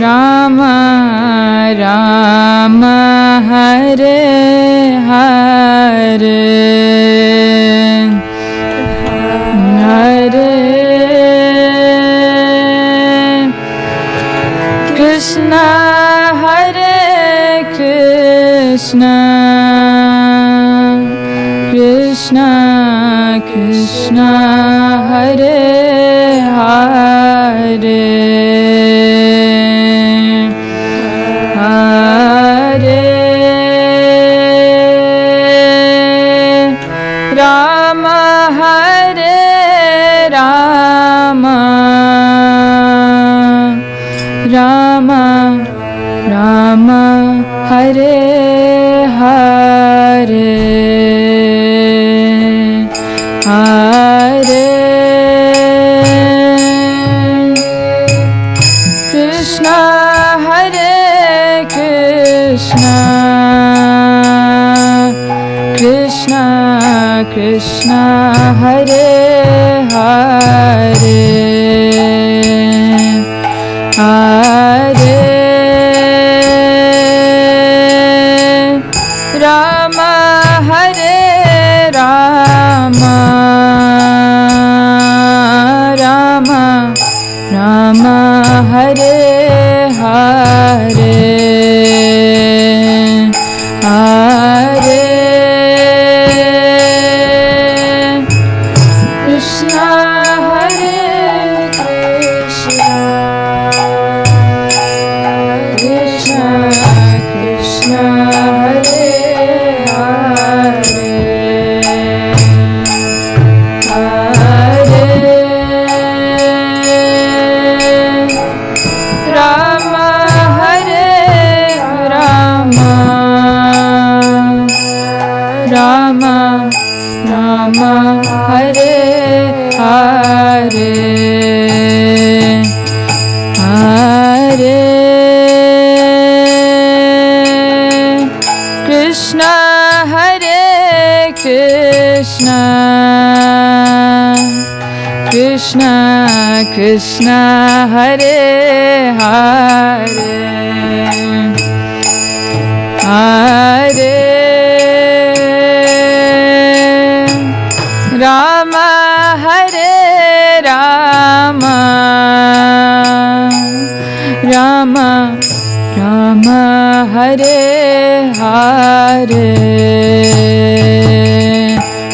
Rama Rama Hare Hare Hare Krishna Hare Krishna Krishna Krishna Hare Hare Hare Rama Hare Rama Rama Rama Hare Hare Hare Krishna Hare Krishna Krishna Krishna Hare Hare Hare Rama Hare Rama Rama Rama Hare Hare Hare Krishna Hare Krishna Krishna Krishna Hare Hare Hare Rama Hare Rama Rama Rama Hare Hare Hare Krishna Hare Krishna Krishna Krishna Hare Hare Hare Rama Hare Rama Rama Rama Hare Hare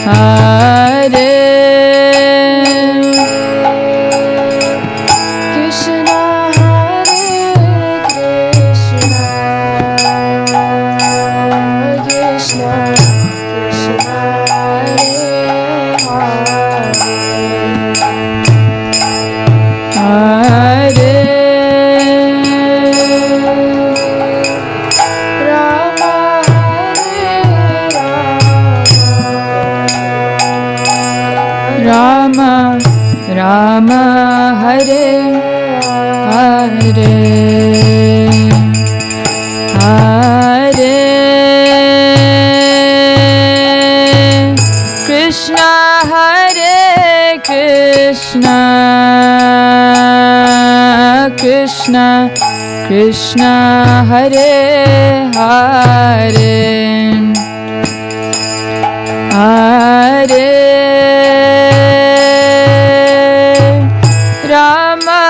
Hare Krishna Hare Krishna Krishna Krishna Hare Hare Rama Hare Rama Rama Hare Hare Hare Krishna Hare Krishna Krishna Krishna Hare Hare Hare Rama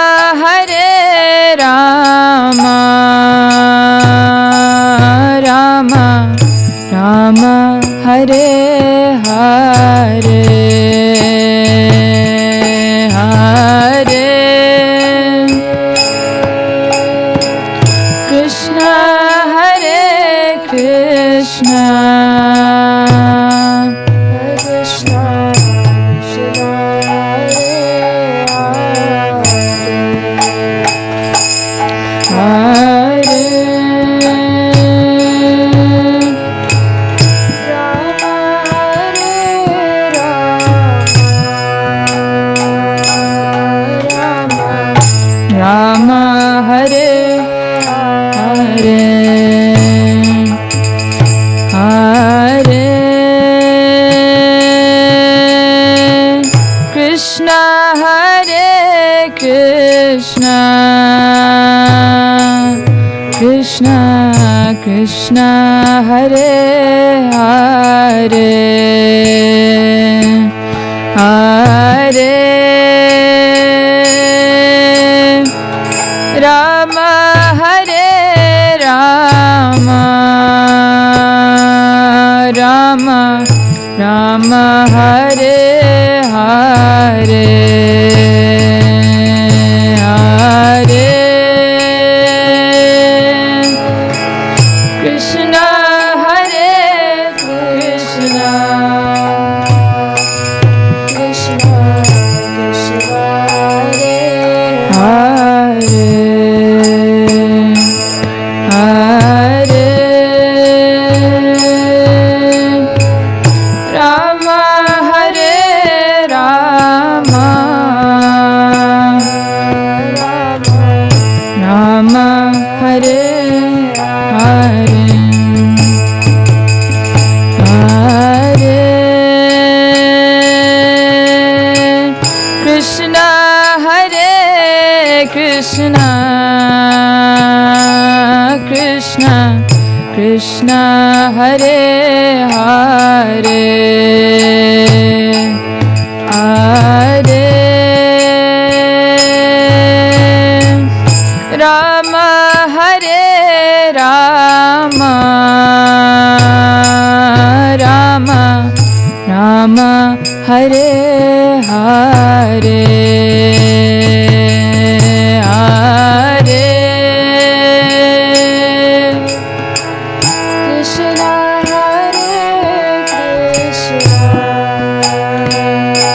Hare Rama Rama Rama Hare Hare Hare Krishna Hare Krishna Krishna Krishna Hare Hare Rama Hare Hare Hare Krishna Hare Krishna Krishna Hare Hare Hare Rama Hare Rama Rama Rama Hare Hare Hare Krishna Hare Krishna Krishna Krishna Hare Hare Rama Hare Rama Rama Hare Hare Hare Krishna Hare Krishna Krishna Krishna Hare Hare Hare Rama Hare Rama Rama Rama Hare Hare Hare Krishna Hare Krishna Krishna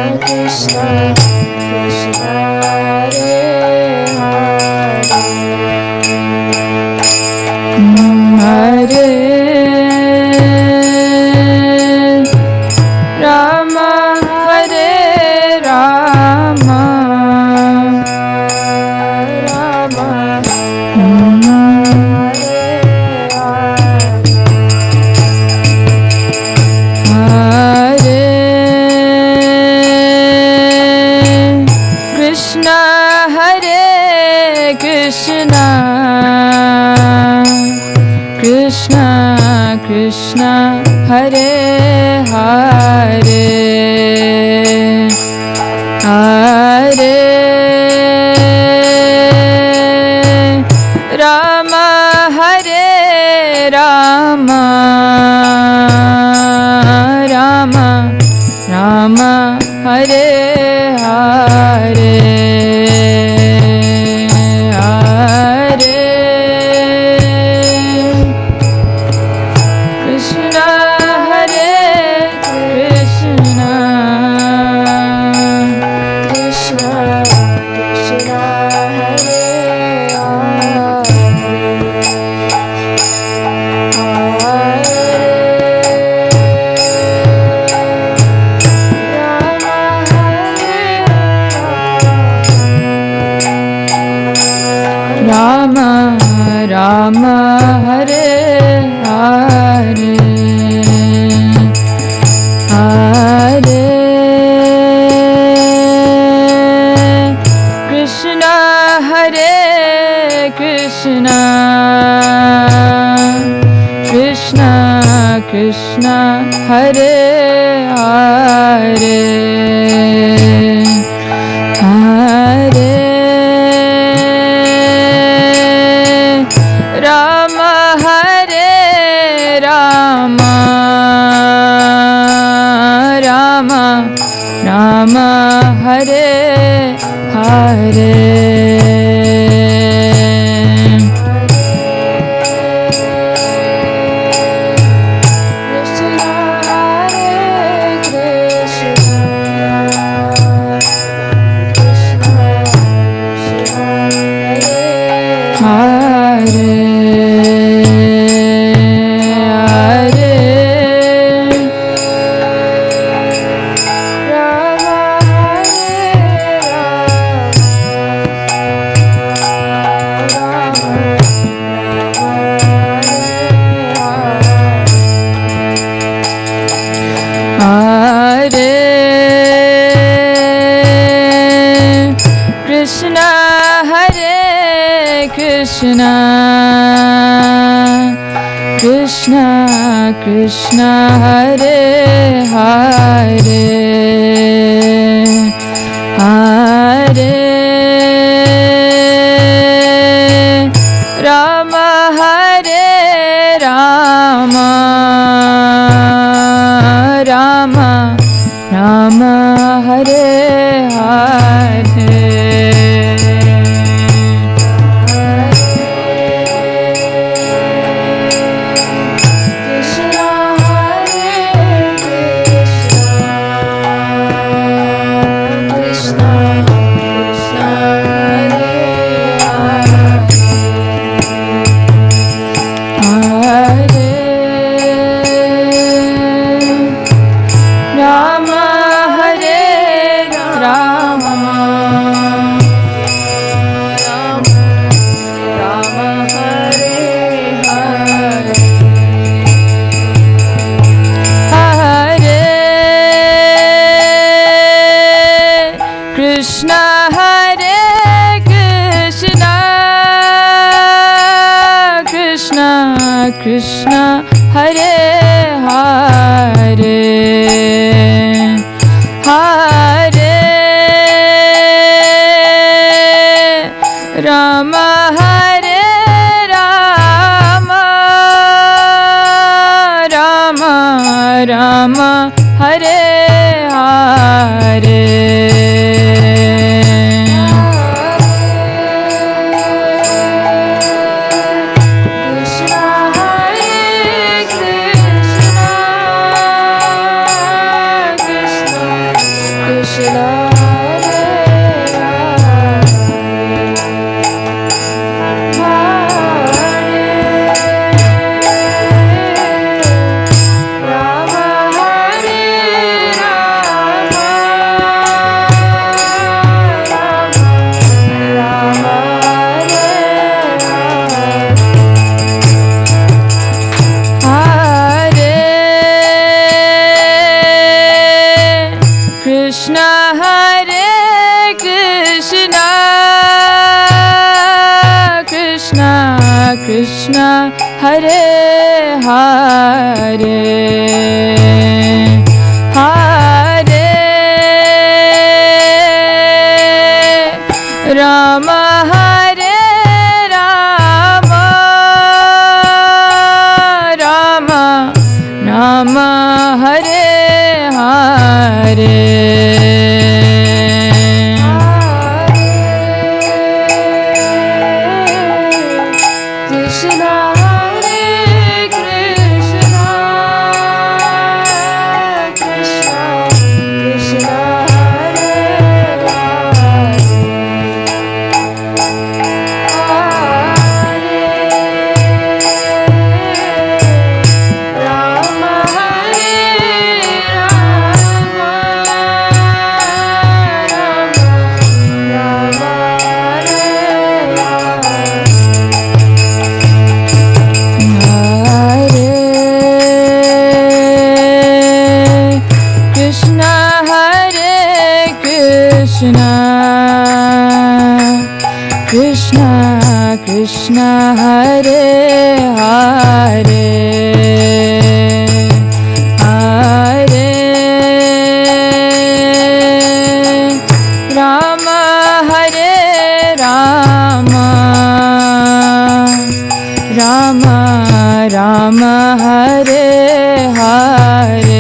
Krishna Hare Hare Rama Hare Rama Rama Rama Hare Hare Krishna Hare Krishna Krishna Krishna Hare Hare Hare Rama Hare Rama Rama Rama Hare Hare Hare Krishna Hare Krishna Krishna Krishna Hare Rama Rama Hare Hare Hare Krishna Hare Krishna Krishna Krishna Hare Hare Hare Rama Hare Rama Rama Rama Hare Hare Krishna Krishna Krishna Hare Hare Hare Rama Hare Rama Rama Rama Hare Hare Krishna Hare Hare Hare Rama Hare Rama Rama Rama Hare Hare Krishna Hare Hare Hare Rama Hare Rama Rama Rama Hare Hare Krishna Krishna Hare Hare Hare Rama Hare Rama Rama Rama Hare Hare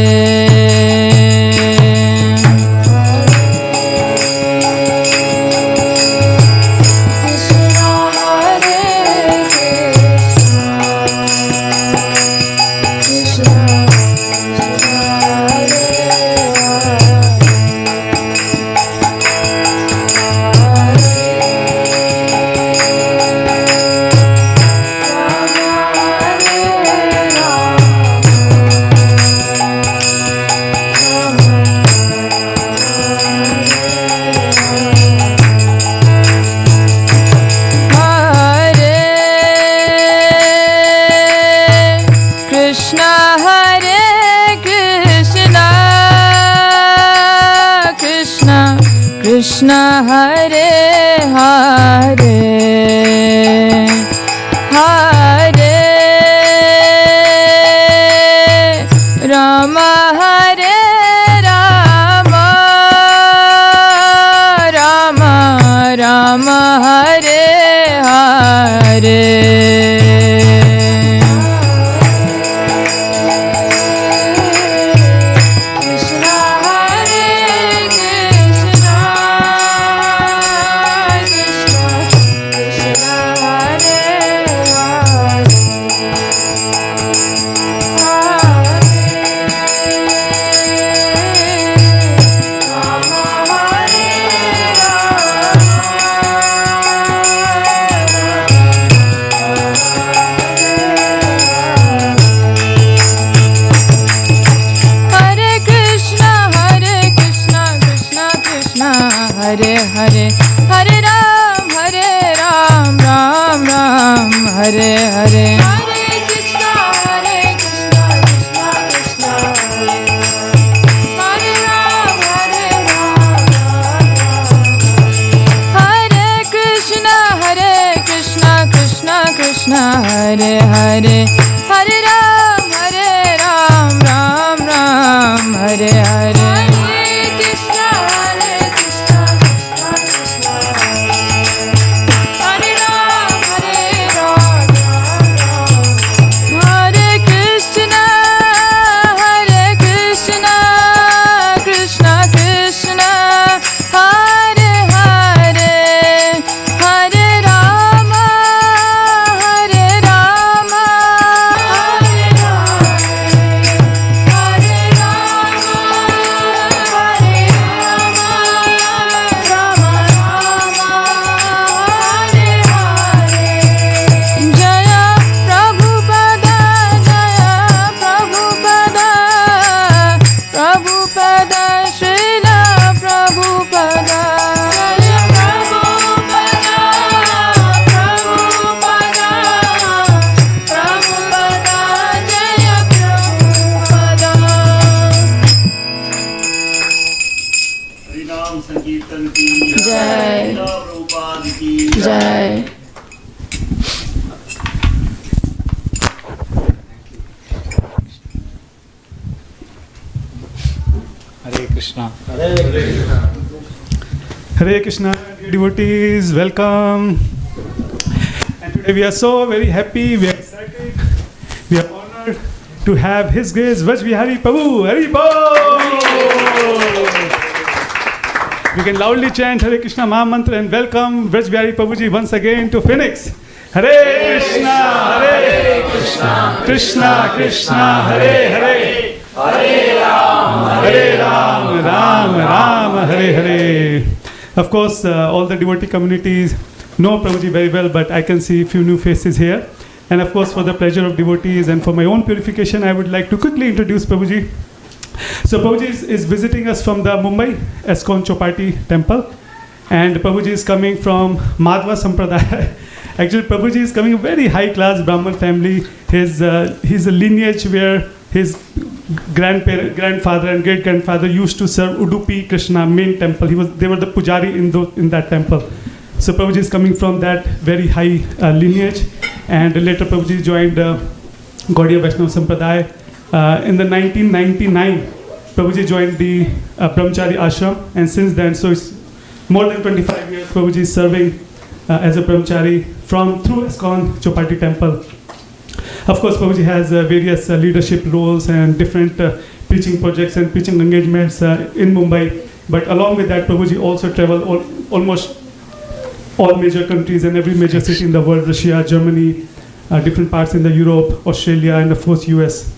Krishna Hare Hare Hare Hare Hare, Hare Ram, Ram Ram, Hare Hare. Hare Krishna, Krishna Krishna, Hare Ram, Hare Krishna, Krishna Krishna, Hare Hare. Hare Ram, Ram Ram, Hare Hare. Jai. Hare Krishna. Hare Krishna. Hare Krishna, devotees, welcome. And today we are so very happy, we are excited, we are honored to have His Grace Vraj Bihari Prabhu. Hari Bol! We can loudly chant Hare Krishna Maha Mantra and welcome Vraj Bihari Prabhuji once again to Phoenix. Hare Krishna, Hare Krishna, Krishna Krishna, Hare Hare, Hare Ram, Ram Ram, Hare Hare. Of course, all the devotee communities know Prabhuji very well, but I can see a few new faces here. And of course, for the pleasure of devotees and for my own purification, I would like to quickly introduce Prabhuji. So Prabhuji is visiting us from the Mumbai ISKCON Chopati temple, and Prabhuji is coming from Madhva Sampradaya. Actually, Prabhuji is coming from a very high-class Brahman family. He's a lineage where his grandfather and great-grandfather used to serve Udupi Krishna main temple. They were the pujari in that temple. So Prabhuji is coming from that very high lineage, and later Prabhuji joined Gaudiya Vaishnava Sampradaya. In the 1999, Prabhuji joined the Brahmachari ashram, and since then, so it's more than 25 years Prabhuji is serving as a Brahmachari through ISKCON Chopati temple. Of course, Prabhuji has various leadership roles and different preaching projects and preaching engagements in Mumbai. But along with that, Prabhuji also traveled almost all major countries and every major city in the world: Russia, Germany, different parts in the Europe, Australia, and of course US.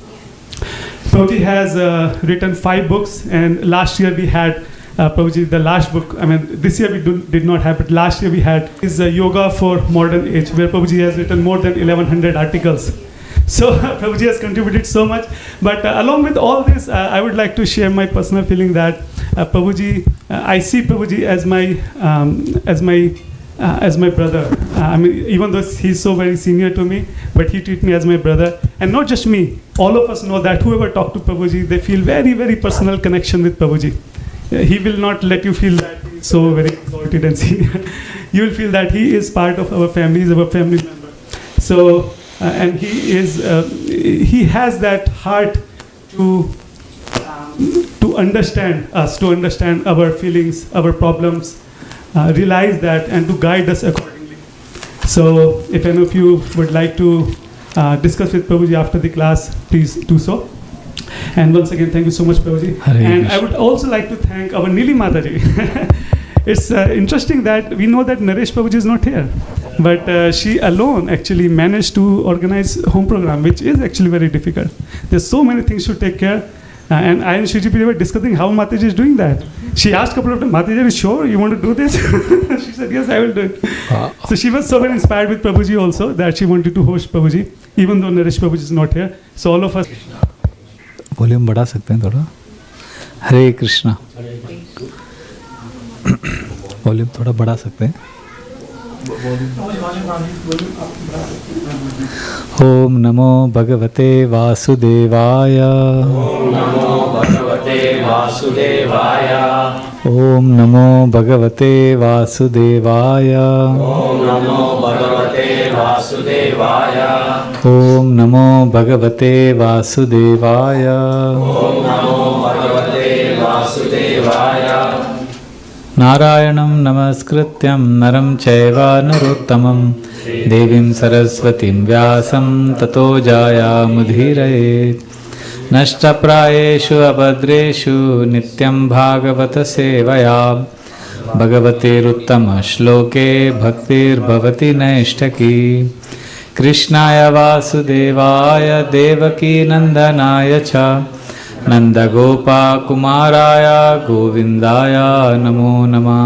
Prabhuji has written 5 books, and last year we had Prabhuji, the last book, this year we did not have, but last year we had is Yoga for Modern Age, where Prabhuji has written more than 1100 articles. So Prabhuji has contributed so much. But along with all this, I would like to share my personal feeling that Prabhuji, I see Prabhuji as my brother. Even though he's so very senior to me, but he treats me as my brother. And not just me, all of us know that whoever talk to Prabhuji, they feel very, very personal connection with Prabhuji. He will not let you feel that he's so very exalted and senior. You will feel that he is part of our family, he's our family member. So, and he has that heart to understand us, to understand our feelings, our problems, realize that, and to guide us accordingly. So if any of you would like to discuss with Prabhuji after the class, please do so. And once again, thank you so much, Prabhuji. And I would also like to thank our Nili Mataji. It's interesting that we know that Naresh Prabhuji is not here, but she alone actually managed to organize home program, which is actually very difficult. There's so many things to take care. And I and Shiji were discussing how Mataji is doing that. She asked a couple of times, Mataji, are you sure you want to do this? She said, yes, I will do it. So she was so very inspired with Prabhuji also that she wanted to host Prabhuji, even though Naresh Prabhuji is not here. So all of us. Volume बढ़ा सकते हैं थोड़ा. हरे Krishna. Volume थोड़ा बढ़ा सकते हैं. ओम नमो भगवते वासुदेवाय. ओम नमो भगवते वासुदेवाय. ओम नमो भगवते वासुदेवाय. ओम नमो भगवते वासुदेवाय. ओम नमो भगवते वासुदेवाय. ओम नमो भगवते वासुदेवाय. नारायणं नमस्कृत्यं नरं चैव नरोत्तमं देवीं सरस्वतीं व्यासं ततो जायामुदीरयेत्. नष्टप्रायेषु अभद्रेषु नित्यं भागवत सेवया भगवतेरुत्तमश्लोके भक्तिर्भवति नैष्ठकी. कृष्णाय वासुदेवाय देवकी नन्दनाय च नन्दगोपाकुमाराय गोविन्दाय नमो नमः.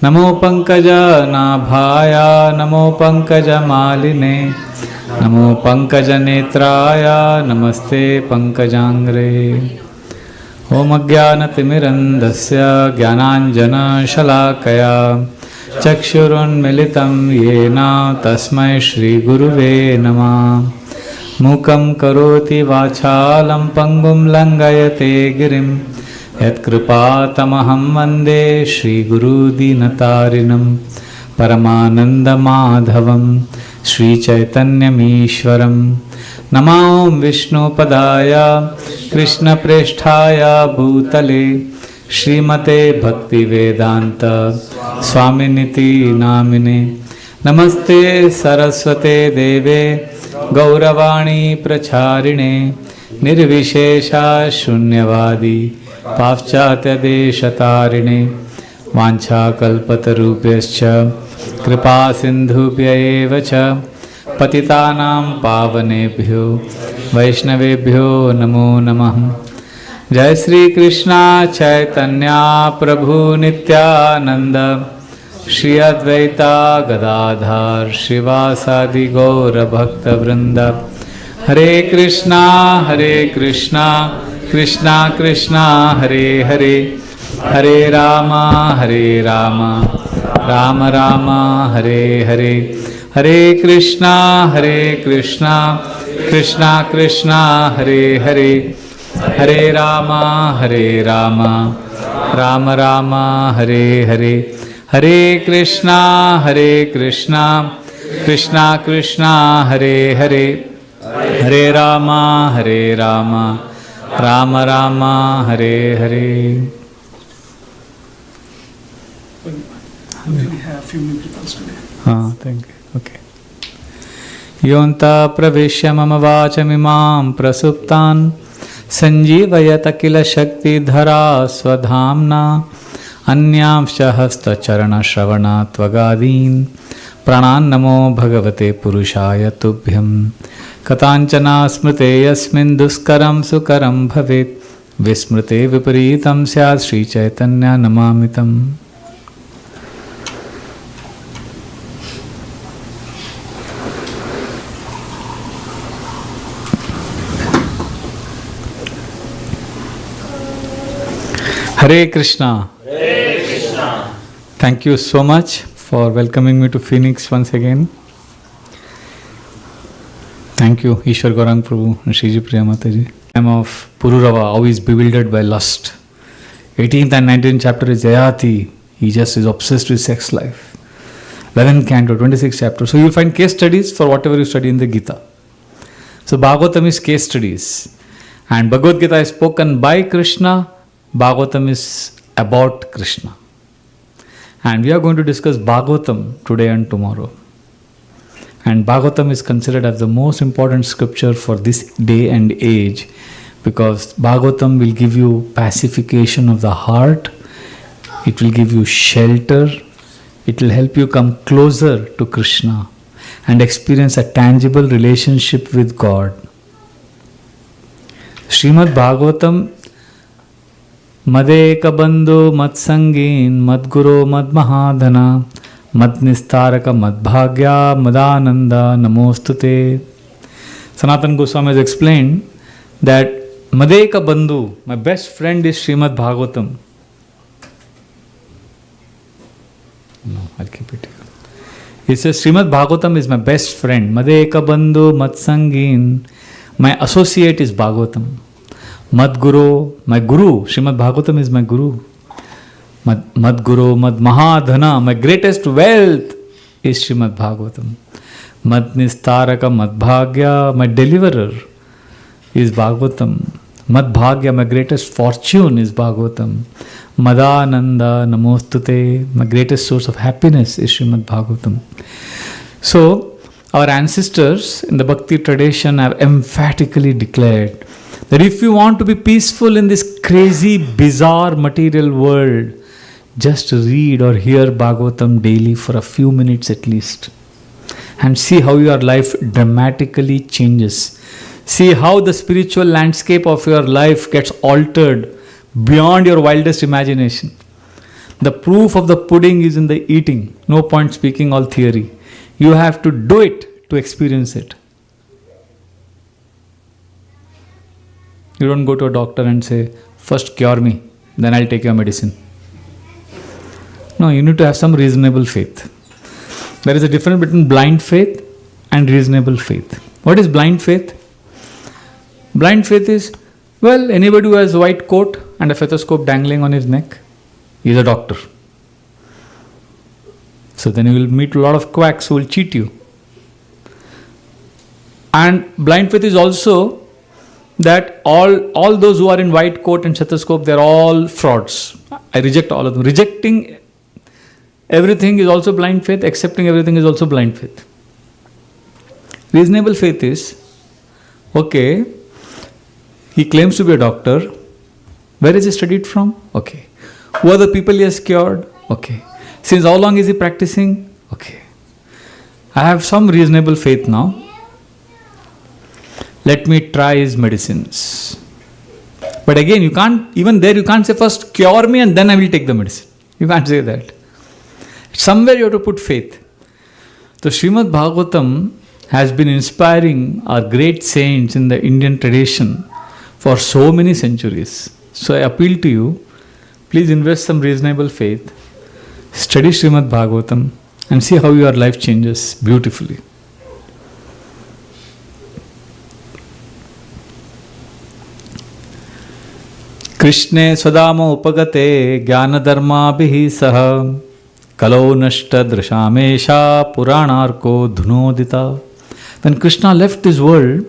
नमो पङ्कजनाभाय नमो पङ्कजमालिने नमो पङ्कजनेत्राय नमस्ते पङ्कजाङ्ग्रे. ॐ अज्ञानतिमिरन्धस्य ज्ञानाञ्जनशलाकया चक्षुरुन्मिलितं येन तस्मै श्रीगुरुवे नमः. मूकं करोति वाचालं पङ्गुं लङ्घयते गिरिं यत्कृपातमहं वन्दे श्रीगुरुदीनतारिणं. परमानन्दमाधवं श्रीचैतन्यमीश्वरं. नमो विष्णुपदाय कृष्णप्रेष्ठाय भूतले श्रीमते भक्तिवेदान्त स्वामिनिति नामिने. नमस्ते सरस्वते देवे गौरवाणी प्रचारिणे निर्विशेषा शून्यवादी पाश्चात्यदेशतारिणे. वाञ्छाकल्पतरुभ्यश्च कृपा सिन्धुभ्य एव च पतितानां पावनेभ्यो वैष्णवेभ्यो नमो नमः. जय श्री कृष्णा चैतन्य प्रभु नित्यानंद श्री अद्वैता गदाधर श्रीवासादि गौर भक्त वृंद. हरे कृष्णा कृष्णा कृष्णा हरे हरे हरे राम राम राम हरे हरे. हरे कृष्णा कृष्णा कृष्णा हरे हरे हरे राम राम राम हरे हरे. हरे कृष्णा कृष्णा कृष्णा हरे हरे हरे राम राम राम हरे हरे. हाँ, थैंक यू. ओके. योऽन्तः प्रविश्य मम वाचमिमां प्रसुप्तान् संजीवयत किल शक्तिधरा स्वधाम्ना. अन्यांश्च हस्तचरणश्रवणात्वगादीन् प्राणान् नमो भगवते पुरुषाय तुभ्यं. कथाञ्चन स्मृते यस्मिन् दुष्करं सुकरं भवेत् विस्मृते विपरीतं स्यात् Sri Chaitanya नमामितम्. Hare Krishna. Hare Krishna. Thank you so much for welcoming me to Phoenix once again. Thank you, Ishwar Gaurang Prabhu and Shriji Priya Mataji. I'm of Pururava, always bewildered by lust. 18th and 19th chapter is Jayati. He just is obsessed with sex life. 11th canto, 26th chapter. So you'll find case studies for whatever you study in the Gita. So Bhagavatam is case studies. And Bhagavad Gita is spoken by Krishna. Bhagavatam is about Krishna. And we are going to discuss Bhagavatam today and tomorrow. And Bhagavatam is considered as the most important scripture for this day and age, because Bhagavatam will give you pacification of the heart, it will give you shelter, it will help you come closer to Krishna and experience a tangible relationship with God. Srimad Bhagavatam, Madeka Bandhu Matsangin Madguru Madmahadana Madnistaraka Madbhagya Madananda Namostute. Sanatana Goswami has explained that Madeka Bandhu, my best friend, is Srimad Bhagavatam. No, I'll keep it here. He says Srimad Bhagavatam is my best friend. Madeka Bandhu Matsangin. My associate is Bhagavatam. Madguru, my guru. Srimad Bhagavatam is my guru. Madguru, Madmahadhana, my greatest wealth is Srimad Bhagavatam. Madnistaraka, Madbhagya, my deliverer is Bhagavatam. Madbhagya, my greatest fortune is Bhagavatam. Madananda, Namostute, my greatest source of happiness is Srimad Bhagavatam. So, our ancestors in the Bhakti tradition have emphatically declared that if you want to be peaceful in this crazy, bizarre material world, just read or hear Bhagavatam daily for a few minutes at least, and see how your life dramatically changes. See how the spiritual landscape of your life gets altered beyond your wildest imagination. The proof of the pudding is in the eating. No point speaking all theory. You have to do it to experience it. You don't go to a doctor and say, first cure me, then I'll take your medicine. No, you need to have some reasonable faith. There is a difference between blind faith and reasonable faith. What is blind faith? Blind faith is, well, anybody who has a white coat and a stethoscope dangling on his neck, he is a doctor. So then you will meet a lot of quacks who will cheat you. And blind faith is also that all those who are in white coat and stethoscope, they are all frauds. I reject all of them. Rejecting everything is also blind faith. Accepting everything is also blind faith. Reasonable faith is, okay, he claims to be a doctor. Where is he studied from? Okay. Who are the people he has cured? Okay. Since how long is he practicing? Okay. I have some reasonable faith now. Let me try his medicines. But again, you can't say first cure me and then I will take the medicine. You can't say that. Somewhere you have to put faith. So Srimad Bhagavatam has been inspiring our great saints in the Indian tradition for so many centuries. So I appeal to you, please invest some reasonable faith, study Srimad Bhagavatam and see how your life changes beautifully. Krishne Swadama Upagate Jnana Dharma Bihi Saha Kalo Nashta Drishamesha Puranarko Dhunodita. When Krishna left this world,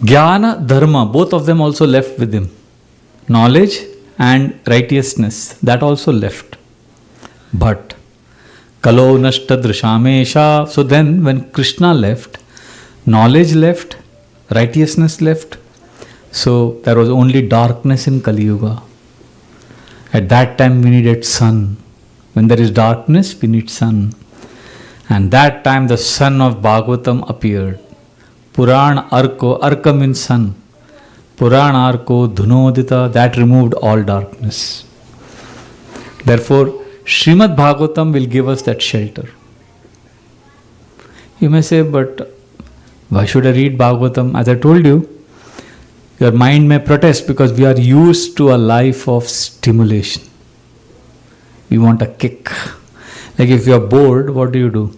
Jnana Dharma, both of them also left with him. Knowledge and righteousness, that also left. But Kalo Nashta Drishamesha. So then when Krishna left, knowledge left, righteousness left. So there was only darkness in Kali Yuga. At that time we needed sun. When there is darkness, we need sun. And that time the sun of Bhagavatam appeared. Puran Arka means sun. Puran Arko Dhunodita, that removed all darkness. Therefore, Srimad Bhagavatam will give us that shelter. You may say, but why should I read Bhagavatam? As I told you, your mind may protest because we are used to a life of stimulation. We want a kick. Like if you are bored, what do?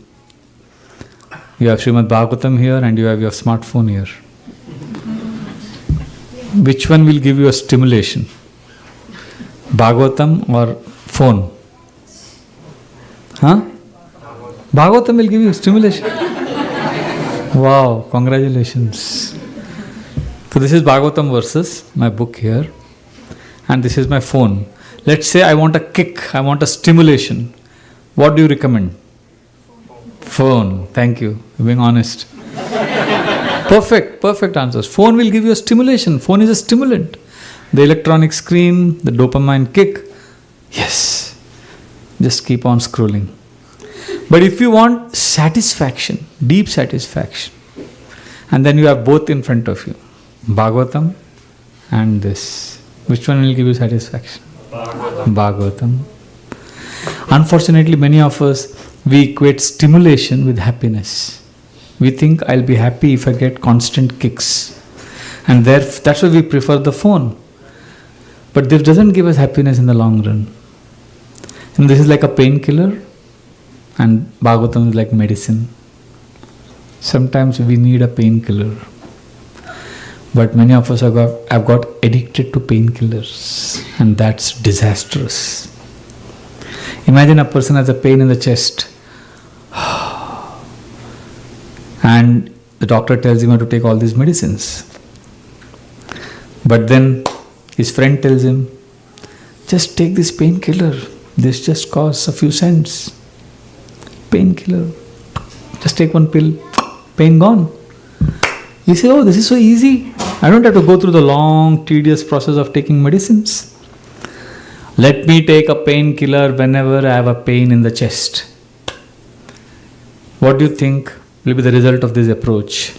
You have Srimad Bhagavatam here and you have your smartphone here. Which one will give you a stimulation? Bhagavatam or phone? Huh? Bhagavatam will give you stimulation. Wow, congratulations. So this is Bhagavatam verses, my book here, and this is my phone. Let's say I want a kick, I want a stimulation. What do you recommend? Phone. Thank you. You're being honest. Perfect answers. Phone will give you a stimulation. Phone is a stimulant. The electronic screen, the dopamine kick. Yes. Just keep on scrolling. But if you want satisfaction, deep satisfaction, and then you have both in front of you, Bhagavatam and this. Which one will give you satisfaction? Bhagavatam. Unfortunately, many of us, we equate stimulation with happiness. We think I'll be happy if I get constant kicks. And that's why we prefer the phone. But this doesn't give us happiness in the long run. And this is like a painkiller, and Bhagavatam is like medicine. Sometimes we need a painkiller. But many of us have got addicted to painkillers, and that's disastrous. Imagine a person has a pain in the chest, and the doctor tells him to take all these medicines. But then his friend tells him, just take this painkiller. This just costs a few cents. Painkiller. Just take one pill. Pain gone. You say, oh, this is so easy. I don't have to go through the long, tedious process of taking medicines. Let me take a painkiller whenever I have a pain in the chest. What do you think will be the result of this approach?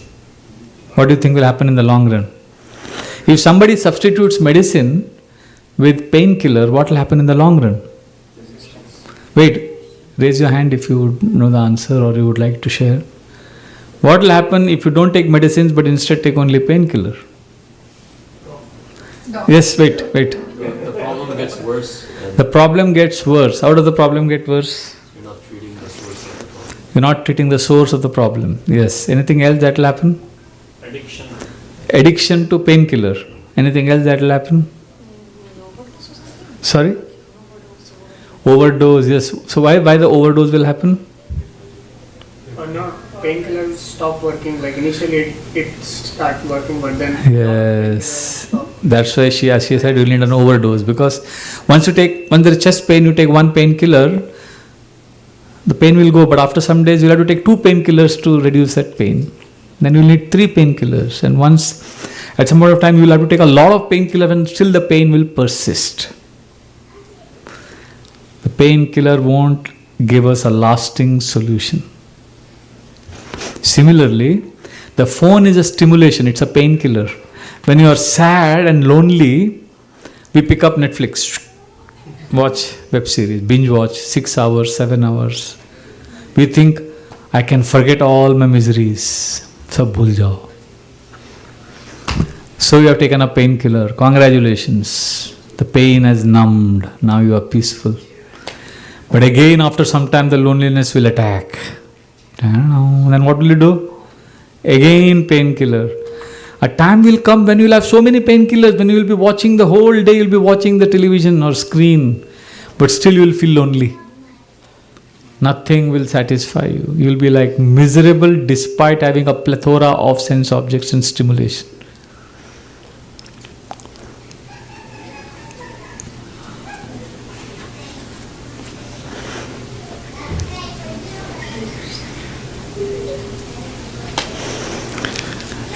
What do you think will happen in the long run? If somebody substitutes medicine with painkiller, what will happen in the long run? Wait, raise your hand if you would know the answer or you would like to share. What will happen if you don't take medicines but instead take only painkiller? Yes, wait. The problem gets worse. The problem gets worse. How does the problem get worse? You're not treating the source of the problem. You're not treating the source of the problem. Yes. Anything else that will happen? Addiction. Addiction to painkiller. Anything else that will happen? Sorry? Overdose, yes. So why the overdose will happen? Or not, painkillers stop working. Like initially it start working, but then Yes. That's why she said you need an overdose, because once there is chest pain, you take one painkiller, the pain will go, but after some days you'll have to take 2 painkillers to reduce that pain. Then you'll need 3 painkillers, and once at some point of time you'll have to take a lot of painkiller and still the pain will persist. The painkiller won't give us a lasting solution. Similarly, the phone is a stimulation, it's a painkiller. When you are sad and lonely, we pick up Netflix, watch web series, binge watch 6 hours, 7 hours. We think, I can forget all my miseries. Sab bhul jao. So you have taken a painkiller. Congratulations. The pain has numbed. Now you are peaceful. But again, after some time, the loneliness will attack. I don't know. Then what will you do? Again, painkiller. A time will come when you will have so many painkillers, when you will be watching the whole day, you will be watching the television or screen, but still you will feel lonely. Nothing will satisfy you. You will be like miserable despite having a plethora of sense objects and stimulation.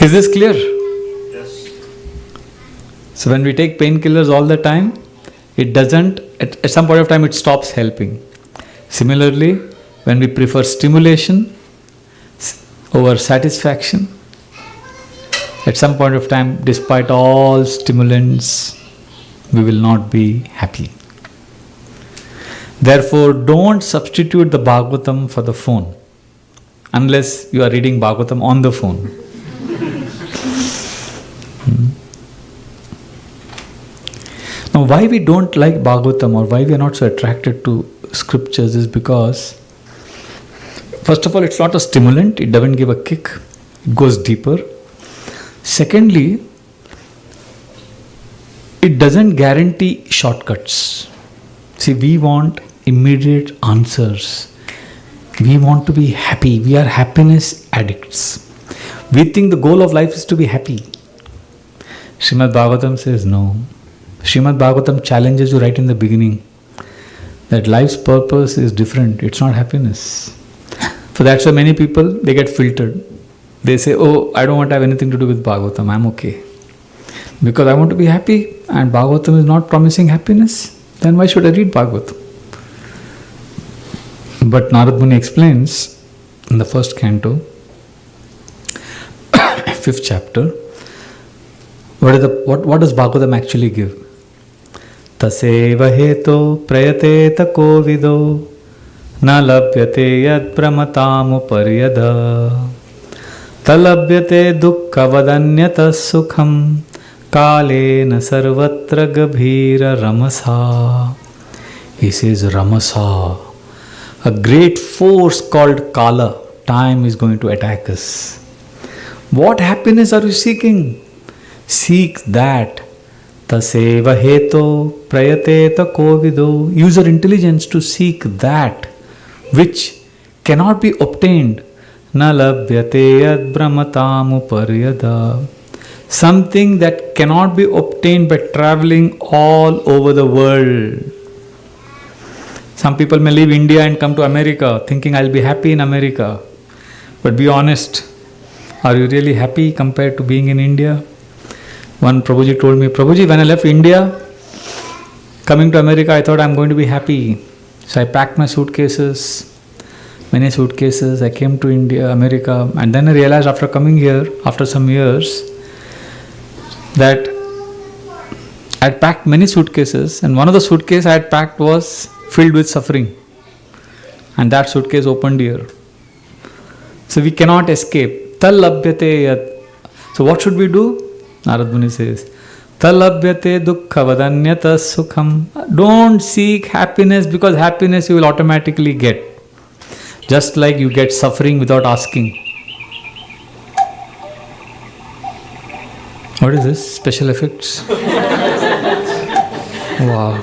Is this clear? Yes. So when we take painkillers all the time, it doesn't, at some point of time it stops helping. Similarly, when we prefer stimulation over satisfaction, at some point of time, despite all stimulants, we will not be happy. Therefore, don't substitute the Bhagavatam for the phone, unless you are reading Bhagavatam on the phone. Now, why we don't like Bhagavatam or why we are not so attracted to scriptures is because, first of all, it's not a stimulant, it doesn't give a kick, it goes deeper. Secondly, it doesn't guarantee shortcuts. See, we want immediate answers. We want to be happy. We are happiness addicts. We think the goal of life is to be happy. Srimad Bhagavatam says no. Srimad Bhagavatam challenges you right in the beginning that life's purpose is different. It's not happiness. So that's why many people, they get filtered. They say, oh, I don't want to have anything to do with Bhagavatam, I'm okay. Because I want to be happy and Bhagavatam is not promising happiness, then why should I read Bhagavatam? But Narad Muni explains in the first canto, 5th chapter, what does Bhagavatam actually give? Taseva heto prayateta kovido na labhyate yad pramatamu paryada talabhyate dukkha vadanyata sukham kalena sarvatra gabhira ramasa. He says ramasa. A great force called Kala, time, is going to attack us. What happiness are you seeking? Seek that. Taseva heto prayateta kovido. Use your intelligence to seek that which cannot be obtained. Na labhyate yad brahmatamu paryada. Something that cannot be obtained by traveling all over the world. Some people may leave India and come to America thinking I'll be happy in America. But be honest, are you really happy compared to being in India? One Prabhuji told me, Prabhuji, when I left India, coming to America, I thought I'm going to be happy. So I packed my suitcases, many suitcases. I came to India, America, and then I realized after coming here, after some years, that I had packed many suitcases, and one of the suitcases I had packed was filled with suffering. And that suitcase opened here. So we cannot escape. Talabhyate yat. So what should we do? Narad Muni says, Talabhyate dukkha vadanyata sukham. Don't seek happiness, because happiness you will automatically get. Just like you get suffering without asking. What is this? Special effects? Wow.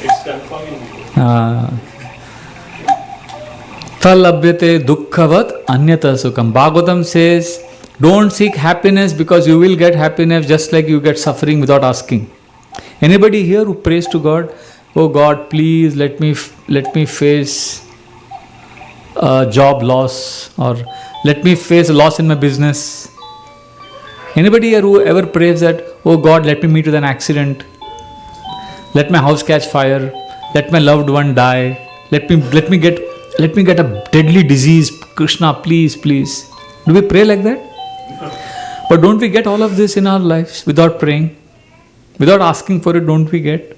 It's confirming. Talabhyate dukkhavat anyata sukham. Bhagavatam says, don't seek happiness, because you will get happiness just like you get suffering without asking. Anybody here who prays to God, oh God, please let me face a job loss, or let me face a loss in my business. Anybody here who ever prays that, oh God, let me meet with an accident, let my house catch fire, let my loved one die, let me get a deadly disease, Krishna, please, please. Do we pray like that? But don't we get all of this in our lives without praying? Without asking for it, don't we get?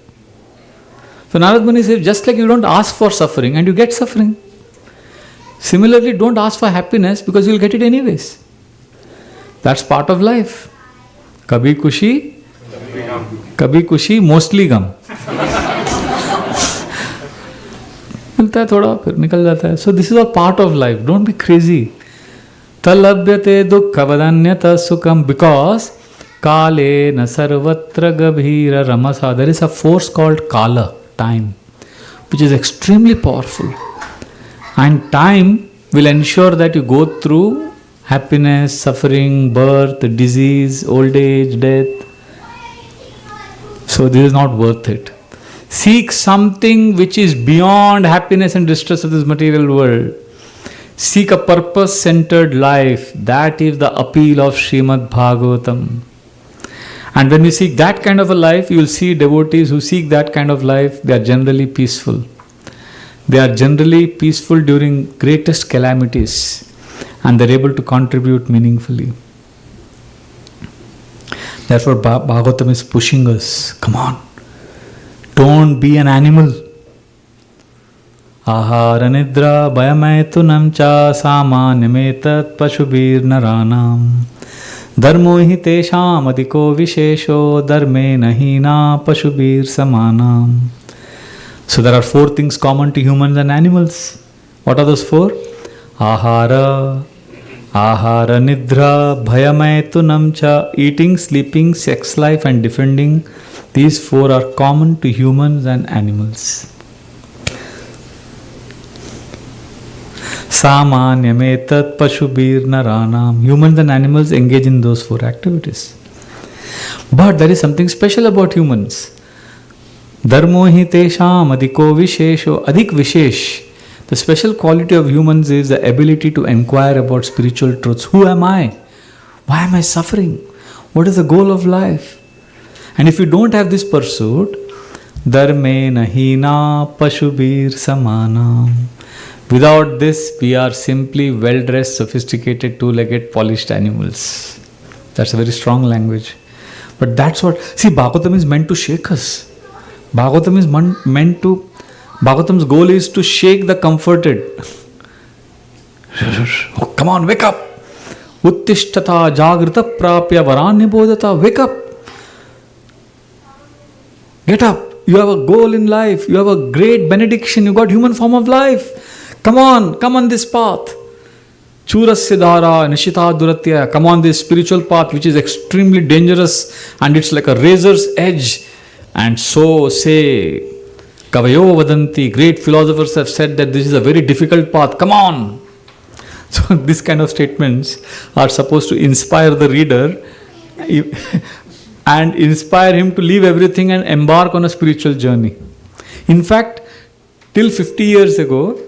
So Narad Muni says, just like you don't ask for suffering and you get suffering. Similarly, don't ask for happiness, because you'll get it anyways. That's part of life. Kabhi kushi, mostly gum. मिलता है थोड़ा, फिर निकल जाता है. So this is all part of life. Don't be crazy. Talabhyate dukkha vadanyata sukham, because kale na sarvatra gabhira ramasa. There is a force called Kala, time, which is extremely powerful. And time will ensure that you go through happiness, suffering, birth, disease, old age, death. So this is not worth it. Seek something which is beyond happiness and distress of this material world. Seek a purpose-centered life. That is the appeal of Srimad Bhagavatam. And when we seek that kind of a life, you will see devotees who seek that kind of life, they are generally peaceful. They are generally peaceful during greatest calamities, and they are able to contribute meaningfully. Therefore, Bhagavatam is pushing us. Come on. Don't be an animal. Ahara nidra bhayamaitunam cha samanyametat pashubir naranam dharmo hi tesham adhiko vishesho dharme nahina pashubir samanam. So there are 4 things common to humans and animals. What are those 4? Ahara nidra bhayamaitunam cha. Eating, sleeping, sex life and defending. These 4 are common to humans and animals. Samanyametat pashubir naranam. Humans and animals engage in those 4 activities. But there is something special about humans. Dharmo hi tesham adhiko vishesho. Adhik vishesh. The special quality of humans is the ability to inquire about spiritual truths. Who am I? Why am I suffering? What is the goal of life? And if you don't have this pursuit, dharme nahina pashubir samanam. Without this, we are simply well-dressed, sophisticated, two-legged, polished animals. That's a very strong language. But that's what... See, Bhagavatam is meant to shake us. Bhagavatam is meant to... Bhagavatam's goal is to shake the comforted. Oh, come on, wake up! Uttishtata jagrita prapya varanyabodhata. Wake up! Get up! You have a goal in life. You have a great benediction. You got human form of life. Come on this path. Churasya dhara nishita duratya. Come on this spiritual path which is extremely dangerous and it's like a razor's edge. And so say, Kavayo vadanti, great philosophers have said that this is a very difficult path. Come on. So this kind of statements are supposed to inspire the reader and inspire him to leave everything and embark on a spiritual journey. In fact, till 50 years ago,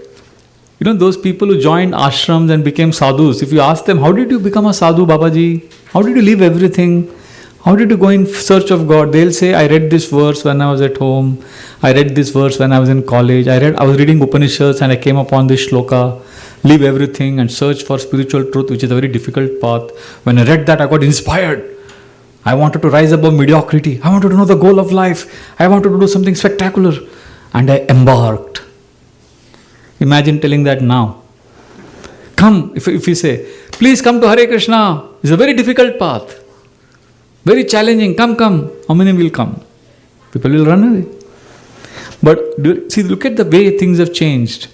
those people who joined ashrams and became sadhus, if you ask them, how did you become a sadhu, Babaji? How did you leave everything? How did you go in search of God? They'll say, I read this verse when I was at home. I read this verse when I was in college. I was reading Upanishads and I came upon this shloka. Leave everything and search for spiritual truth, which is a very difficult path. When I read that, I got inspired. I wanted to rise above mediocrity. I wanted to know the goal of life. I wanted to do something spectacular. And I embarked. Imagine telling that now. Come, if you say, please come to Hare Krishna. It's a very difficult path. Very challenging. Come. How many will come? People will run away. But see, look at the way things have changed.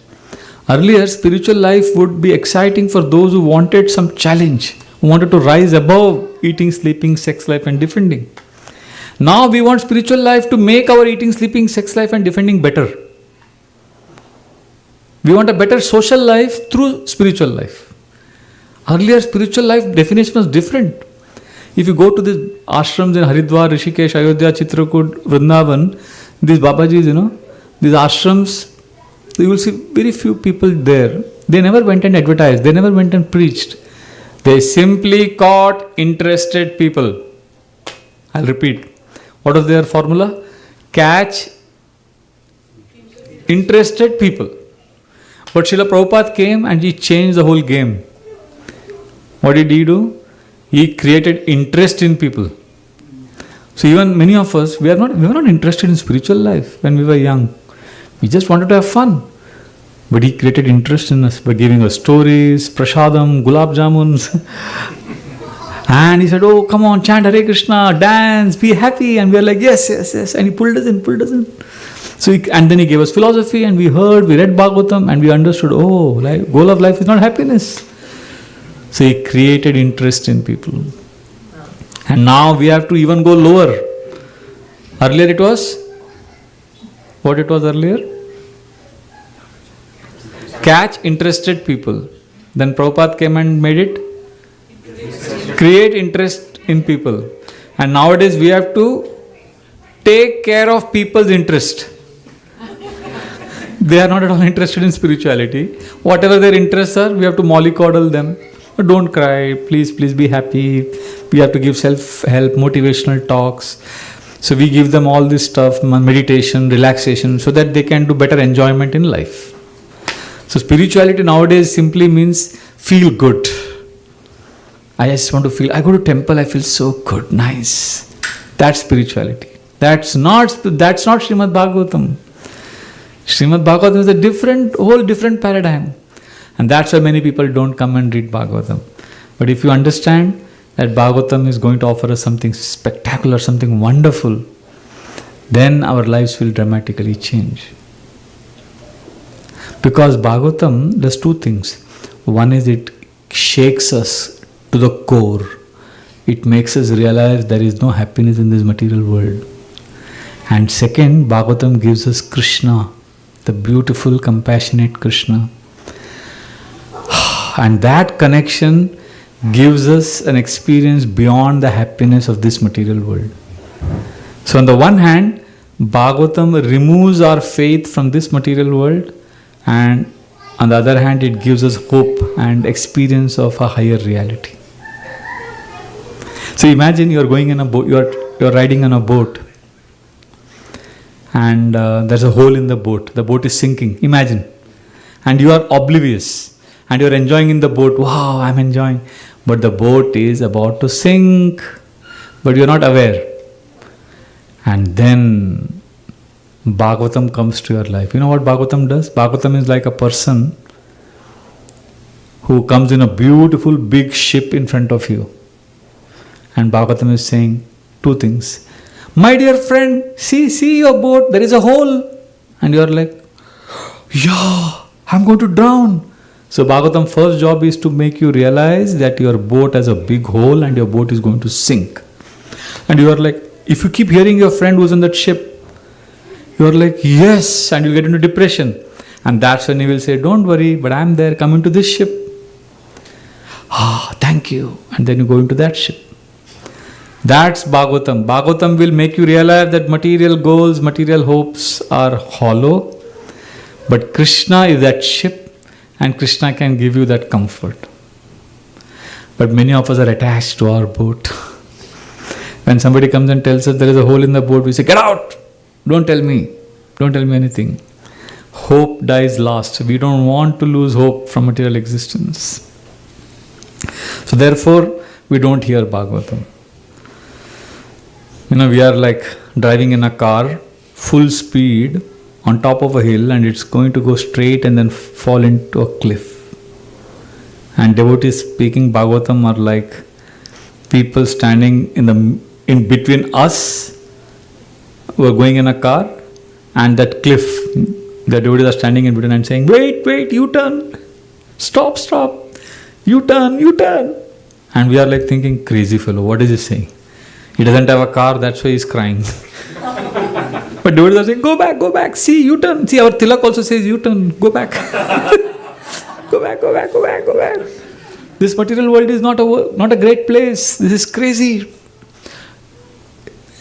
Earlier, spiritual life would be exciting for those who wanted some challenge, who wanted to rise above eating, sleeping, sex life and defending. Now we want spiritual life to make our eating, sleeping, sex life and defending better. We want a better social life through spiritual life. Earlier, spiritual life definition was different. If you go to these ashrams in Haridwar, Rishikesh, Ayodhya, Chitrakoot, Vrindavan, these Babajis, these ashrams, you will see very few people there. They never went and advertised. They never went and preached. They simply caught interested people. I'll repeat. What was their formula? Catch interested people. But Srila Prabhupada came and he changed the whole game. What did he do? He created interest in people. So even many of us, we were not interested in spiritual life when we were young. We just wanted to have fun. But he created interest in us by giving us stories, prasadam, gulab jamuns. And he said, oh, come on, chant Hare Krishna, dance, be happy. And we were like, yes. And he pulled us in. So and then he gave us philosophy and we read Bhagavatam and we understood, goal of life is not happiness. So he created interest in people. And now we have to even go lower. Earlier it was, what it was earlier? Catch interested people. Then Prabhupada came and made it create interest in people. And nowadays we have to take care of people's interest. They are not at all interested in spirituality. Whatever their interests are, we have to mollycoddle them. But don't cry, please be happy. We have to give self-help, motivational talks. So we give them all this stuff, meditation, relaxation, so that they can do better enjoyment in life. So spirituality nowadays simply means feel good. I just want to feel, I go to temple, I feel so good, nice. That's spirituality. That's not Srimad Bhagavatam. Srimad Bhagavatam is a whole different paradigm. And that's why many people don't come and read Bhagavatam. But if you understand that Bhagavatam is going to offer us something spectacular, something wonderful, then our lives will dramatically change. Because Bhagavatam does two things. One is it shakes us to the core. It makes us realize there is no happiness in this material world. And second, Bhagavatam gives us Krishna, the beautiful, compassionate Krishna. And that connection gives us an experience beyond the happiness of this material world. So on the one hand, Bhagavatam removes our faith from this material world and On the other hand, it gives us hope and experience of a higher reality. So imagine you're going in a boat, you're riding on a boat, and there's a hole in the boat. The boat is sinking. Imagine. And you are oblivious, and you're enjoying in the boat. Wow, I'm enjoying. But the boat is about to sink, but you're not aware. And then Bhagavatam comes to your life. You know what Bhagavatam does? Bhagavatam is like a person who comes in a beautiful big ship in front of you. And Bhagavatam is saying two things. My dear friend, see your boat, there is a hole. And you are like, yeah, I'm going to drown. So Bhagavatam's first job is to make you realize that your boat has a big hole and your boat is going to sink. And you are like, if you keep hearing your friend who's in that ship, you are like, yes, and you'll get into depression. And that's when he will say, don't worry, but I'm there, come into this ship. Thank you. And then you go into that ship. That's Bhagavatam. Bhagavatam will make you realize that material goals, material hopes are hollow. But Krishna is that ship, and Krishna can give you that comfort. But many of us are attached to our boat. When somebody comes and tells us there is a hole in the boat, we say, get out! Don't tell me. Don't tell me anything. Hope dies last. We don't want to lose hope from material existence. So therefore, we don't hear Bhagavatam. We are like driving in a car, full speed, on top of a hill, and it's going to go straight and then fall into a cliff. And devotees speaking Bhagavatam are like people standing in between us who are going in a car and that cliff. The devotees are standing in between and saying, wait, U-turn, stop, U-turn. And we are like thinking, crazy fellow, what is he saying? He doesn't have a car, that's why he's crying. But devotees are saying, go back, see, U-turn. See, our Tilak also says U-turn, go back. Go back. This material world is not a great place. This is crazy.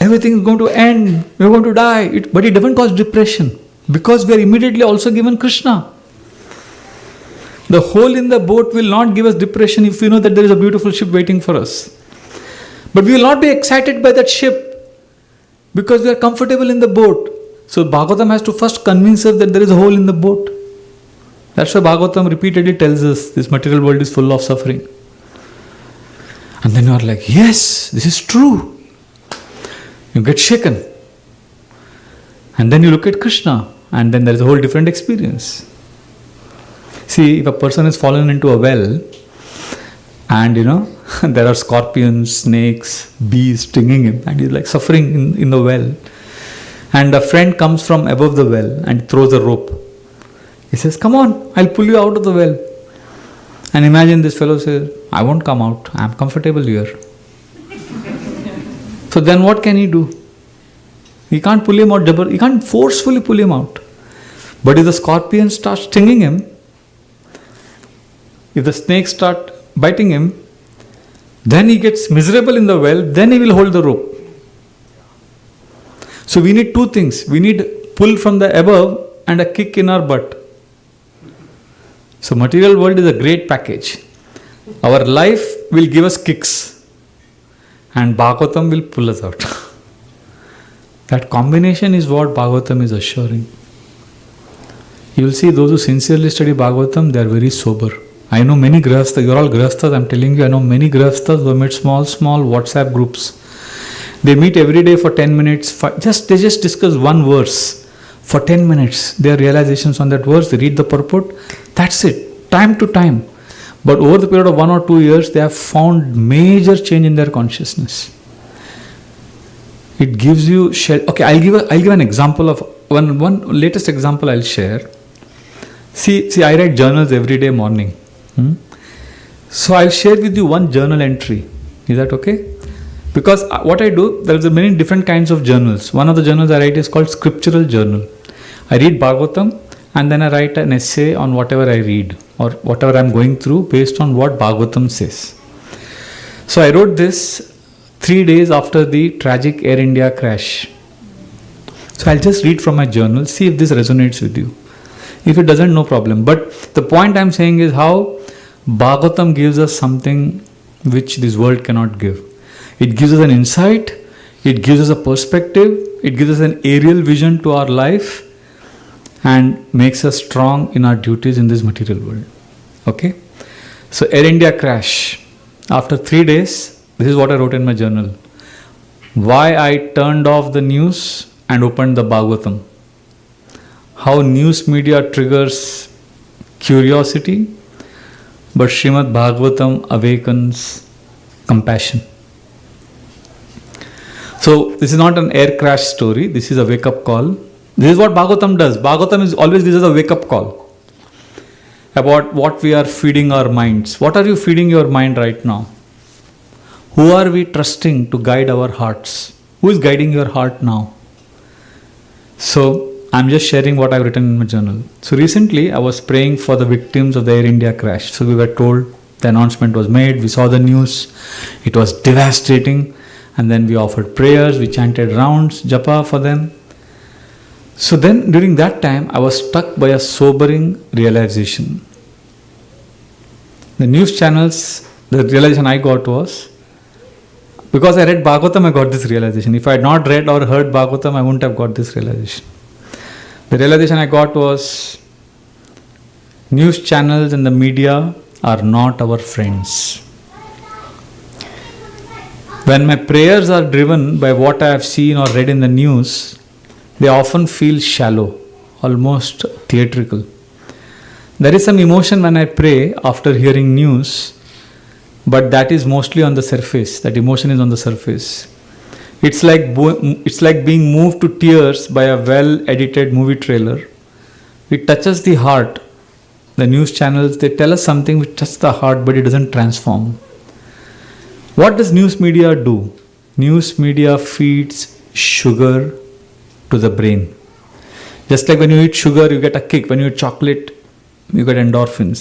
Everything is going to end. We're going to die. But it doesn't cause depression because we are immediately also given Krishna. The hole in the boat will not give us depression if we know that there is a beautiful ship waiting for us. But we will not be excited by that ship because we are comfortable in the boat. So Bhagavatam has to first convince us that there is a hole in the boat. That's why Bhagavatam repeatedly tells us this material world is full of suffering. And then you are like, yes, this is true. You get shaken. And then you look at Krishna, and then there is a whole different experience. See, if a person is fallen into a well, and there are scorpions, snakes, bees stinging him, and he's like suffering in the well. And a friend comes from above the well and throws a rope. He says, come on, I'll pull you out of the well. And imagine this fellow says, I won't come out, I'm comfortable here. So then what can he do? He can't pull him out, he can't forcefully pull him out. But if the scorpion starts stinging him, if the snakes start biting him, then he gets miserable in the well, then he will hold the rope. So we need two things. We need pull from the above and a kick in our butt. So material world is a great package. Our life will give us kicks and Bhagavatam will pull us out. That combination is what Bhagavatam is assuring. You will see those who sincerely study Bhagavatam, they are very sober. I know many grihasthas, you are all grihasthas, I am telling you, I know many grihasthas who have made small WhatsApp groups. They meet every day for 10 minutes, they just discuss one verse for 10 minutes. Their realizations on that verse, they read the purport, that's it, time to time. But over the period of 1 or 2 years, they have found major change in their consciousness. It gives you okay, I'll give an example of one latest example I'll share. See, I write journals every day morning. So I'll share with you one journal entry. Is that okay? Because what I do, there are many different kinds of journals. One of the journals I write is called scriptural journal. I read Bhagavatam and then I write an essay on whatever I read or whatever I'm going through based on what Bhagavatam says. So I wrote this 3 days after the tragic Air India crash. So I'll just read from my journal, see if this resonates with you. If it doesn't, no problem. But the point I'm saying is how Bhagavatam gives us something which this world cannot give. It gives us an insight, it gives us a perspective, it gives us an aerial vision to our life, and makes us strong in our duties in this material world. Okay? So Air India crash. After 3 days, this is what I wrote in my journal. Why I turned off the news and opened the Bhagavatam. How news media triggers curiosity, but Srimad Bhagavatam awakens compassion. So this is not an air crash story, this is a wake-up call. This is what Bhagavatam does. Bhagavatam always gives us a wake-up call about what we are feeding our minds. What are you feeding your mind right now? Who are we trusting to guide our hearts? Who is guiding your heart now? So I'm just sharing what I've written in my journal. So recently I was praying for the victims of the Air India crash. So we were told, the announcement was made, we saw the news, it was devastating, and then we offered prayers, we chanted rounds, japa for them. So then during that time I was struck by a sobering realization. The news channels, the realization I got was, because I read Bhagavatam I got this realization. If I had not read or heard Bhagavatam I wouldn't have got this realization. The realization I got was, news channels and the media are not our friends. When my prayers are driven by what I have seen or read in the news, they often feel shallow, almost theatrical. There is some emotion when I pray after hearing news, but that is mostly on the surface. That emotion is on the surface. It's like being moved to tears by a well-edited movie trailer. It touches the heart. The news channels, they tell us something which touches the heart, but it doesn't transform. What does news media do? News media feeds sugar to the brain. Just like when you eat sugar, you get a kick. When you eat chocolate, you get endorphins.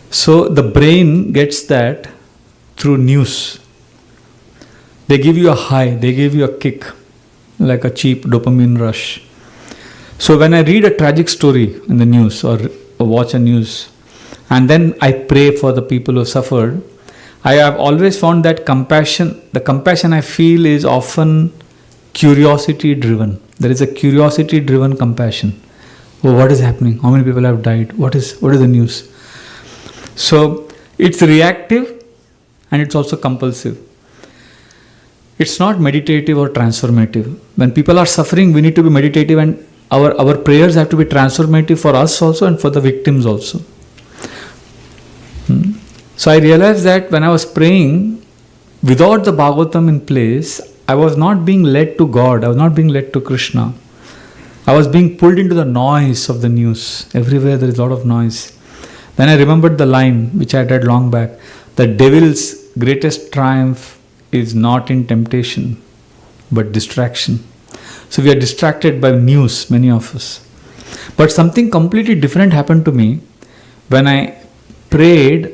So the brain gets that through news. They give you a high, they give you a kick, like a cheap dopamine rush. So when I read a tragic story in the news or watch a news, and then I pray for the people who suffered, I have always found that the compassion I feel is often curiosity driven. There is a curiosity driven compassion. Oh, what is happening? How many people have died? What is the news? So it's reactive and it's also compulsive. It's not meditative or transformative. When people are suffering, we need to be meditative, and our prayers have to be transformative for us also and for the victims also. So I realized that when I was praying, without the Bhagavatam in place, I was not being led to God, I was not being led to Krishna. I was being pulled into the noise of the news. Everywhere there is a lot of noise. Then I remembered the line which I had read long back. The devil's greatest triumph is not in temptation, but distraction. So we are distracted by news, many of us. But something completely different happened to me when I prayed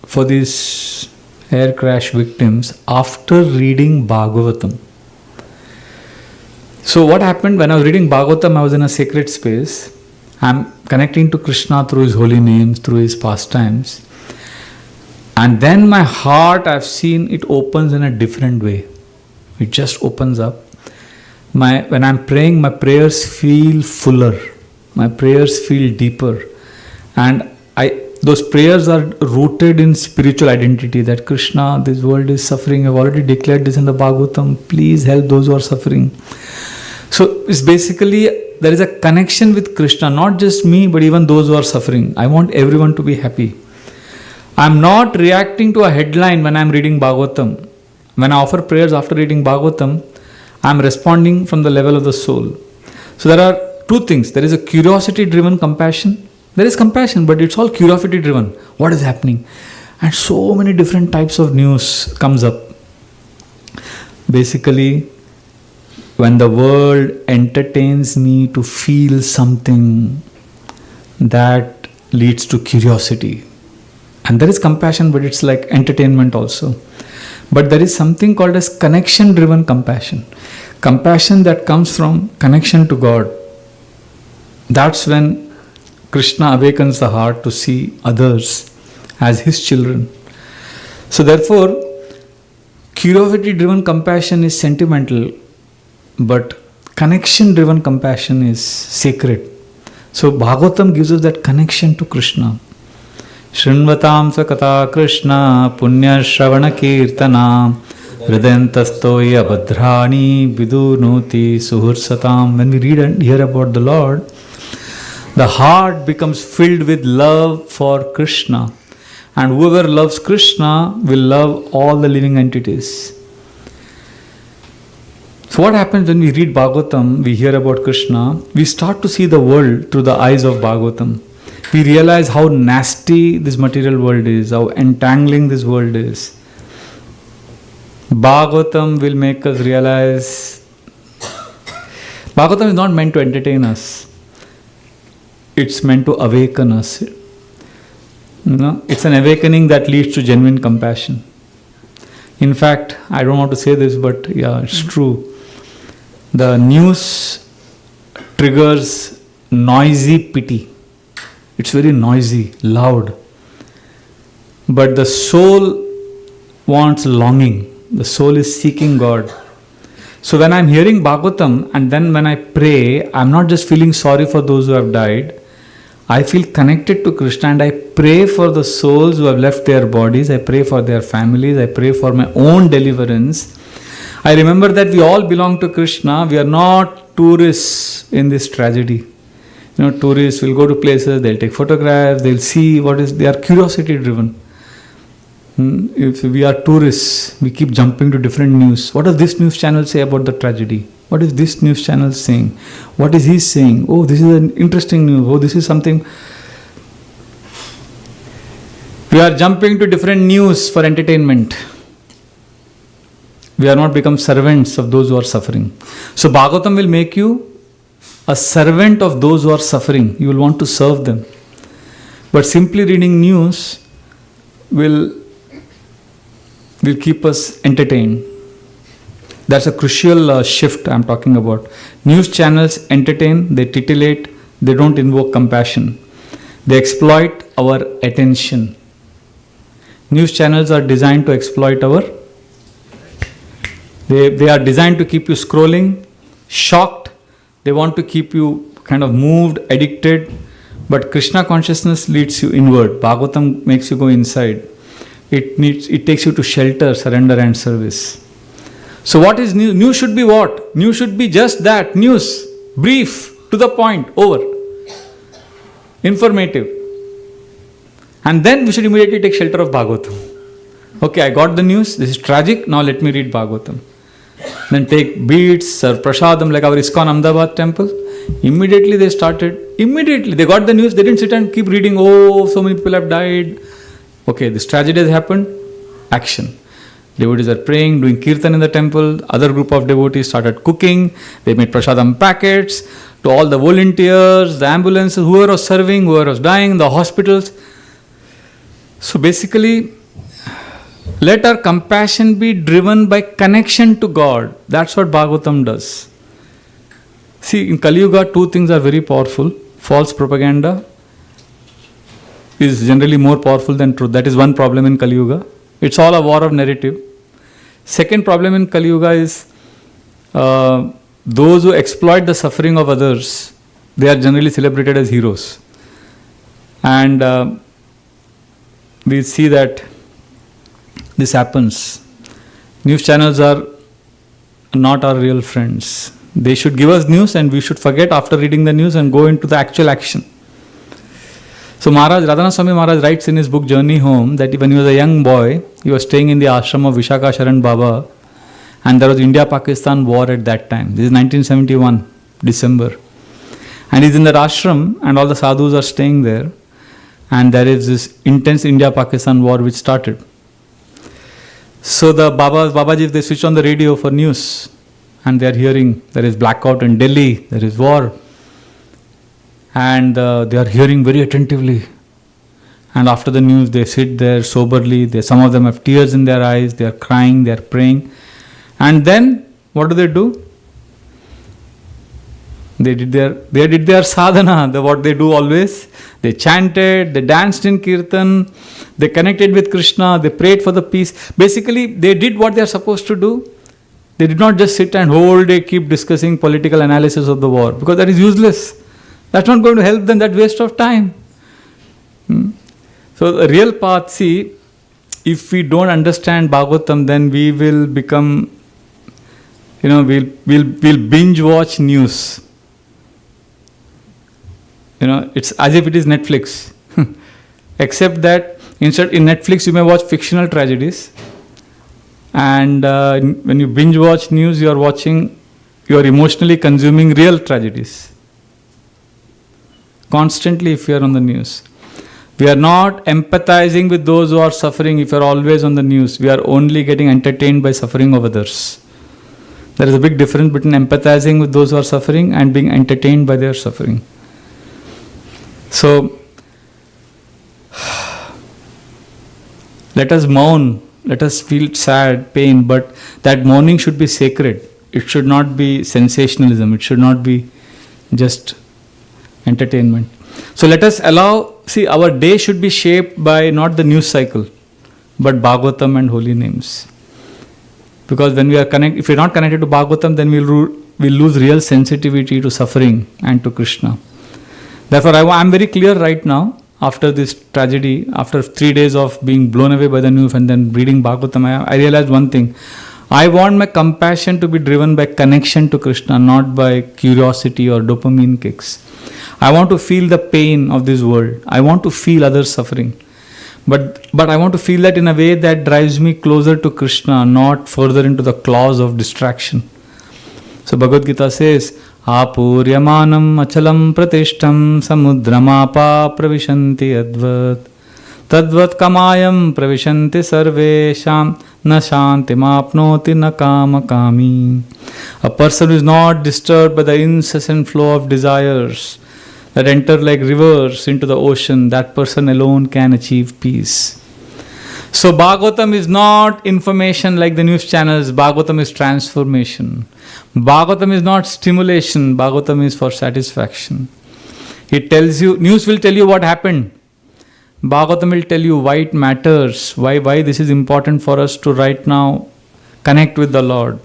for these air crash victims after reading Bhagavatam. So what happened when I was reading Bhagavatam, I was in a sacred space. I'm connecting to Krishna through his holy names, through his pastimes. And then my heart, I've seen it opens in a different way. It just opens up. When I'm praying, my prayers feel fuller. My prayers feel deeper. And those prayers are rooted in spiritual identity, that Krishna, this world is suffering. I've already declared this in the Bhagavatam. Please help those who are suffering. So it's basically, there is a connection with Krishna, not just me, but even those who are suffering. I want everyone to be happy. I'm not reacting to a headline when I'm reading Bhagavatam. When I offer prayers after reading Bhagavatam, I'm responding from the level of the soul. So there are two things. There is a curiosity-driven compassion. There is compassion, but it's all curiosity-driven. What is happening? And so many different types of news comes up. Basically, when the world entertains me to feel something, that leads to curiosity. And there is compassion, but it's like entertainment also. But there is something called as connection-driven compassion. Compassion that comes from connection to God. That's when Krishna awakens the heart to see others as his children. So therefore, curiosity-driven compassion is sentimental, but connection-driven compassion is sacred. So Bhagavatam gives us that connection to Krishna. Shrinvatam sakata Krishna punya shravana kirtana hridayantastoya bhadrani vidunoti suhursatam. When we read and hear about the Lord, the heart becomes filled with love for Krishna. And whoever loves Krishna will love all the living entities. So what happens when we read Bhagavatam, we hear about Krishna, we start to see the world through the eyes of Bhagavatam. We realize how nasty this material world is, how entangling this world is. Bhagavatam will make us realize Bhagavatam is not meant to entertain us. It's meant to awaken us. It's an awakening that leads to genuine compassion. In fact, I don't want to say this, but yeah, it's true. The news triggers noisy pity. It's very noisy, loud. But the soul wants longing. The soul is seeking God. So when I'm hearing Bhagavatam and then when I pray, I'm not just feeling sorry for those who have died. I feel connected to Krishna and I pray for the souls who have left their bodies. I pray for their families. I pray for my own deliverance. I remember that we all belong to Krishna. We are not tourists in this tragedy. Tourists will go to places, they'll take photographs, they'll see they are curiosity driven. If we are tourists, we keep jumping to different news. What does this news channel say about the tragedy? What is this news channel saying? What is he saying? Oh, this is an interesting news. Oh, this is something. We are jumping to different news for entertainment. We are not become servants of those who are suffering. So Bhagavatam will make you a servant of those who are suffering. You will want to serve them. But simply reading news will keep us entertained. That's a crucial shift I'm talking about. News channels entertain, they titillate, they don't invoke compassion. They exploit our attention. News channels are designed to exploit they are designed to keep you scrolling, shocked. They want to keep you kind of moved, addicted. But Krishna consciousness leads you inward. Bhagavatam makes you go inside. It takes you to shelter, surrender and service. So what is news? News should be what? News should be just that. News. Brief. To the point. Over. Informative. And then we should immediately take shelter of Bhagavatam. Okay, I got the news. This is tragic. Now let me read Bhagavatam. Then take beads, serve prasadam like our ISKCON Ahmedabad temple. Immediately they got the news. They didn't sit and keep reading. Oh, so many people have died. Okay, this tragedy has happened. Action. Devotees are praying, doing kirtan in the temple. Other group of devotees started cooking. They made prasadam packets to all the volunteers, the ambulances, whoever was serving, whoever was dying, the hospitals. So basically, let our compassion be driven by connection to God. That's what Bhagavatam does. See, in Kali Yuga, two things are very powerful. False propaganda is generally more powerful than truth. That is one problem in Kali Yuga. It's all a war of narrative. Second problem in Kali Yuga is those who exploit the suffering of others, they are generally celebrated as heroes. And we see that this happens. News channels are not our real friends. They should give us news and we should forget after reading the news and go into the actual action. So Radhanath Swami Maharaj writes in his book Journey Home that when he was a young boy, he was staying in the ashram of Vishaka Sharan Baba, and there was India-Pakistan war at that time. This is 1971, December. And he's in that ashram and all the sadhus are staying there, and there is this intense India-Pakistan war which started. So the Babajis, they switch on the radio for news and they are hearing there is blackout in Delhi, there is war. And they are hearing very attentively. And after the news, they sit there soberly. Some of them have tears in their eyes. They are crying. They are praying. And then, what do? They did their sadhana, what they do always. They chanted, they danced in kirtan, they connected with Krishna, they prayed for the peace. Basically, they did what they are supposed to do. They did not just sit and whole day keep discussing political analysis of the war, because that is useless. That's not going to help them, that's waste of time. So the real path, see, if we don't understand Bhagavatam, then we will become, we'll binge watch news. It's as if it is Netflix. Except that instead in Netflix you may watch fictional tragedies, and when you binge watch news, you are emotionally consuming real tragedies. Constantly, if you are on the news, we are not empathizing with those who are suffering. If you are always on the news, we are only getting entertained by suffering of others. There is a big difference between empathizing with those who are suffering and being entertained by their suffering. So, let us mourn, let us feel sad, pain, but that mourning should be sacred. It should not be sensationalism, it should not be just entertainment. So let us our day should be shaped by not the news cycle, but Bhagavatam and holy names. Because when if we are not connected to Bhagavatam, then we'll lose real sensitivity to suffering and to Krishna. Therefore, I am very clear right now, after this tragedy, after 3 days of being blown away by the news and then reading Bhagavatam, I realized one thing. I want my compassion to be driven by connection to Krishna, not by curiosity or dopamine kicks. I want to feel the pain of this world. I want to feel others suffering. But I want to feel that in a way that drives me closer to Krishna, not further into the claws of distraction. So Bhagavad Gita says, Apuryamanam achalam pratishtam samudramapa pravishanti advat tadvat kamayam pravishanti sarvesham na shanti mapnoti na kama kami. A person who is not disturbed by the incessant flow of desires that enter like rivers into the ocean, that person alone can achieve peace. So Bhagavatam is not information like the news channels. Bhagavatam is transformation. Bhagavatam is not stimulation. Bhagavatam is for satisfaction. It tells you, news will tell you what happened. Bhagavatam will tell you why it matters, why this is important for us to right now connect with the Lord.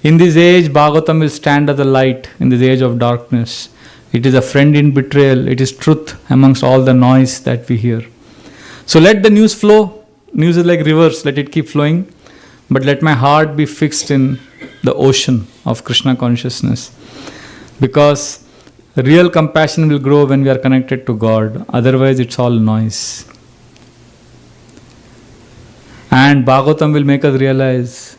In this age, Bhagavatam will stand as a light in this age of darkness. It is a friend in betrayal. It is truth amongst all the noise that we hear. So let the news flow. News is like rivers, let it keep flowing. But let my heart be fixed in the ocean of Krishna consciousness. Because real compassion will grow when we are connected to God. Otherwise, it's all noise. And Bhagavatam will make us realize,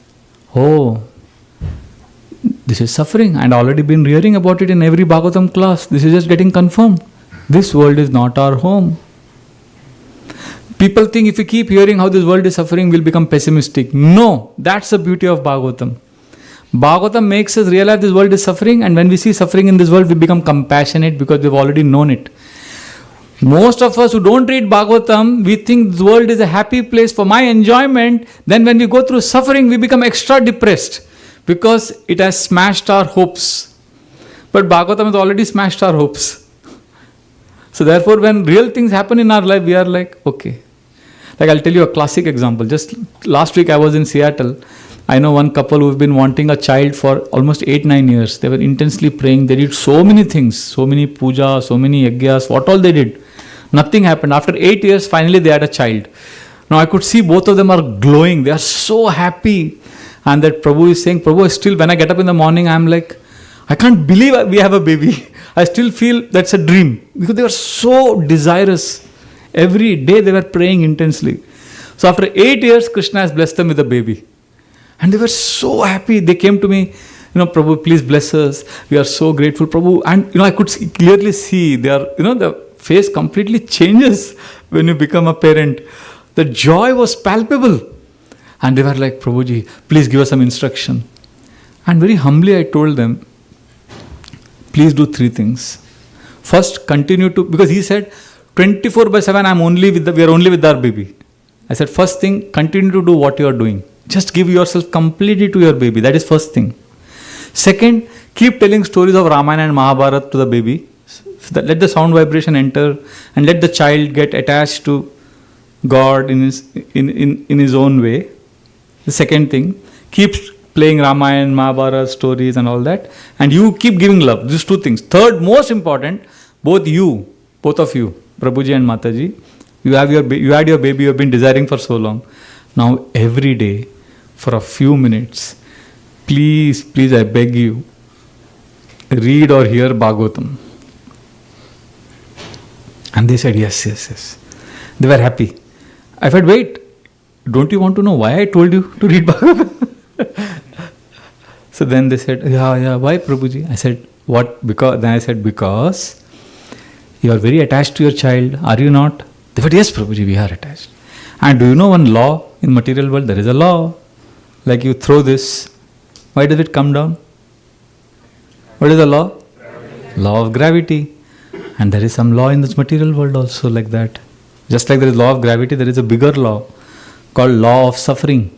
this is suffering. And already been hearing about it in every Bhagavatam class. This is just getting confirmed. This world is not our home. People think if we keep hearing how this world is suffering, we'll become pessimistic. No, that's the beauty of Bhagavatam. Bhagavatam makes us realize this world is suffering, and when we see suffering in this world, we become compassionate because we've already known it. Most of us who don't read Bhagavatam, we think this world is a happy place for my enjoyment. Then when we go through suffering, we become extra depressed because it has smashed our hopes. But Bhagavatam has already smashed our hopes. So therefore, when real things happen in our life, we are like, okay. Like I'll tell you a classic example. Just last week I was in Seattle. I know one couple who've been wanting a child for almost 8-9 years. They were intensely praying. They did so many things, so many puja, so many yajnas, what all they did. Nothing happened. After 8 years, finally they had a child. Now I could see both of them are glowing. They are so happy. And that Prabhu is saying, Prabhu, still when I get up in the morning, I'm like, I can't believe we have a baby. I still feel that's a dream. Because they were so desirous. Every day they were praying intensely. So after 8 years, Krishna has blessed them with a baby. And they were so happy. They came to me, Prabhu, please bless us. We are so grateful, Prabhu. And, I could clearly see their, the face completely changes when you become a parent. The joy was palpable. And they were like, Prabhuji, please give us some instruction. And very humbly I told them, please do 3 things. First, continue to, because he said, 24/7 we are only with our baby. I said, first thing, continue to do what you are doing. Just give yourself completely to your baby. That is first thing. Second, Keep telling stories of Ramayana and Mahabharata to the baby. So let the sound vibration enter and let the child get attached to God in his own way. The second thing, keep playing Ramayana, Mahabharata stories and all that, and you keep giving love. These two things. Third, most important, both of you, Prabhuji and Mataji, you had your baby you have been desiring for so long. Now every day, for a few minutes, please, I beg you, read or hear Bhagavatam. And they said, yes. They were happy. I said, wait, don't you want to know why I told you to read Bhagavatam? So then they said, yeah, why Prabhuji? I said, what? Because then I said, because you are very attached to your child, are you not? They said, yes Prabhuji, we are attached. And do you know one law in material world? There is a law. Like you throw this, why does it come down? What is the law? Law of gravity. And there is some law in this material world also like that. Just like there is law of gravity, there is a bigger law called law of suffering.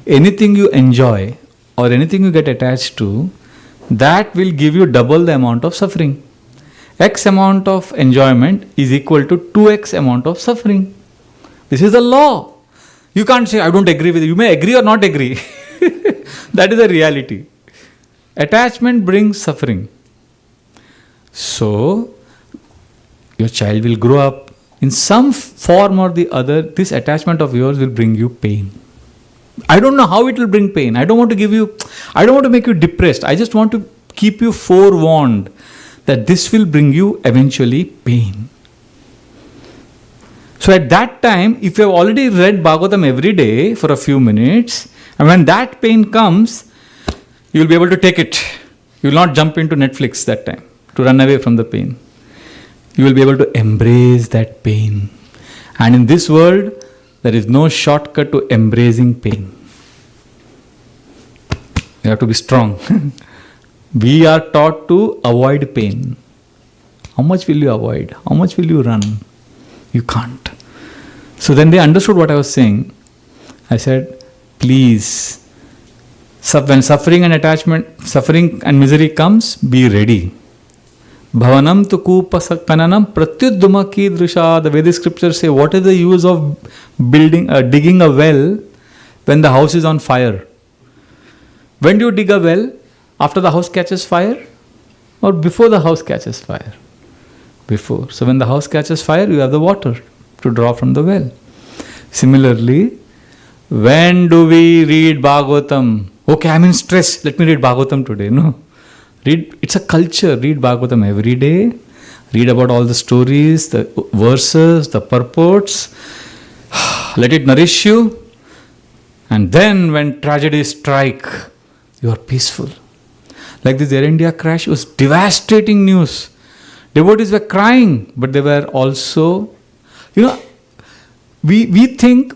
Anything you enjoy or anything you get attached to, that will give you double the amount of suffering. X amount of enjoyment is equal to 2x amount of suffering. This is the law. You can't say, I don't agree with it. You may agree or not agree. That is the reality. Attachment brings suffering. So, your child will grow up in some form or the other. This attachment of yours will bring you pain. I don't know how it will bring pain. I don't want to make you depressed. I just want to keep you forewarned that this will bring you eventually pain. So at that time, if you have already read Bhagavatam every day for a few minutes, and when that pain comes, you will be able to take it. You will not jump into Netflix that time to run away from the pain. You will be able to embrace that pain. And in this world, there is no shortcut to embracing pain. You have to be strong. We are taught to avoid pain. How much will you avoid? How much will you run? You can't. So then they understood what I was saying. I said, please, when suffering and misery comes, be ready. Bhavanam tu kupasakananam pratyuduma ki drusha. The Vedic scriptures say, what is the use of digging a well when the house is on fire? When do you dig a well? After the house catches fire? Or before the house catches fire? Before. So when the house catches fire, you have the water to draw from the well. Similarly, when do we read Bhagavatam? Okay, I'm in stress. Let me read Bhagavatam today. No. It's a culture. Read Bhagavatam every day. Read about all the stories, the verses, the purports. Let it nourish you. And then when tragedies strike, you are peaceful. Like this Air India crash was devastating news. Devotees were crying, but they were also, we think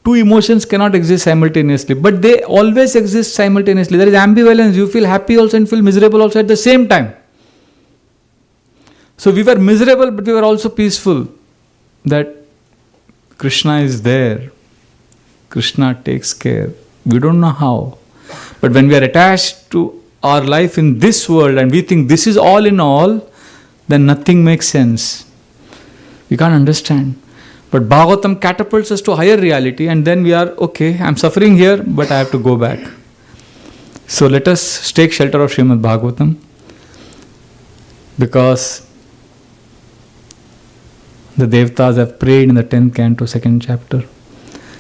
two emotions cannot exist simultaneously, but they always exist simultaneously. There is ambivalence. You feel happy also and feel miserable also at the same time. So we were miserable, but we were also peaceful. That Krishna is there. Krishna takes care. We don't know how. But when we are attached to our life in this world and we think this is all in all, then nothing makes sense. We can't understand. But Bhagavatam catapults us to higher reality, and then we are, okay, I'm suffering here, but I have to go back. So let us take shelter of Srimad Bhagavatam, because the Devatas have prayed in the 10th canto, 2nd chapter.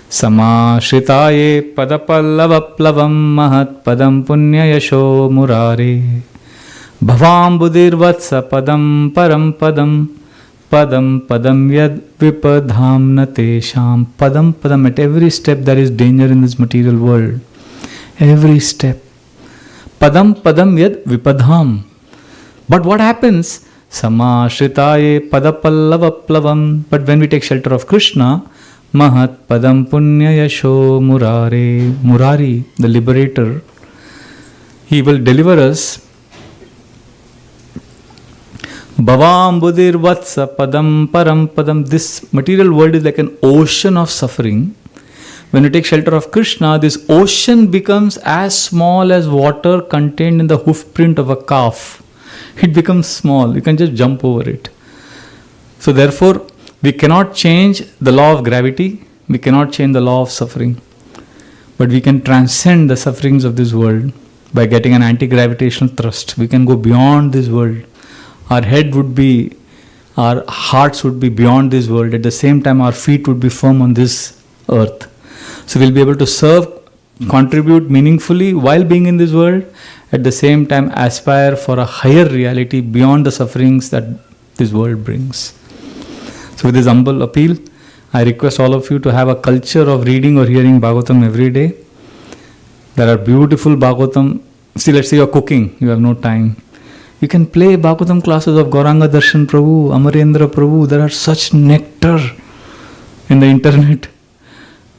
Samashritaye padapallavaplavam mahat padam punya yasho murare bhavam budirvatsa padam param padam padam padam yad vipadham natesham padam. At every step there is danger in this material world. Every step. Padam yad vipadham. But what happens? Samashritaye padapallavaplavam. But when we take shelter of Krishna, Mahat Padam Punya Yasho Murare. Murari, the liberator, he will deliver us. Bhavam Budir Vatsa Padam Param Padam. This material world is like an ocean of suffering. When you take shelter of Krishna, this ocean becomes as small as water contained in the hoof print of a calf. It becomes small. You can just jump over it. So therefore, we cannot change the law of gravity. We cannot change the law of suffering. But we can transcend the sufferings of this world by getting an anti-gravitational thrust. We can go beyond this world. Our hearts would be beyond this world. At the same time, our feet would be firm on this earth. So we'll be able to serve, contribute meaningfully while being in this world. At the same time, aspire for a higher reality beyond the sufferings that this world brings. So with this humble appeal, I request all of you to have a culture of reading or hearing Bhagavatam every day. There are beautiful Bhagavatam. See, let's say you're cooking, you have no time. You can play Bhagavatam classes of Gauranga Darshan Prabhu, Amarendra Prabhu. There are such nectar in the internet.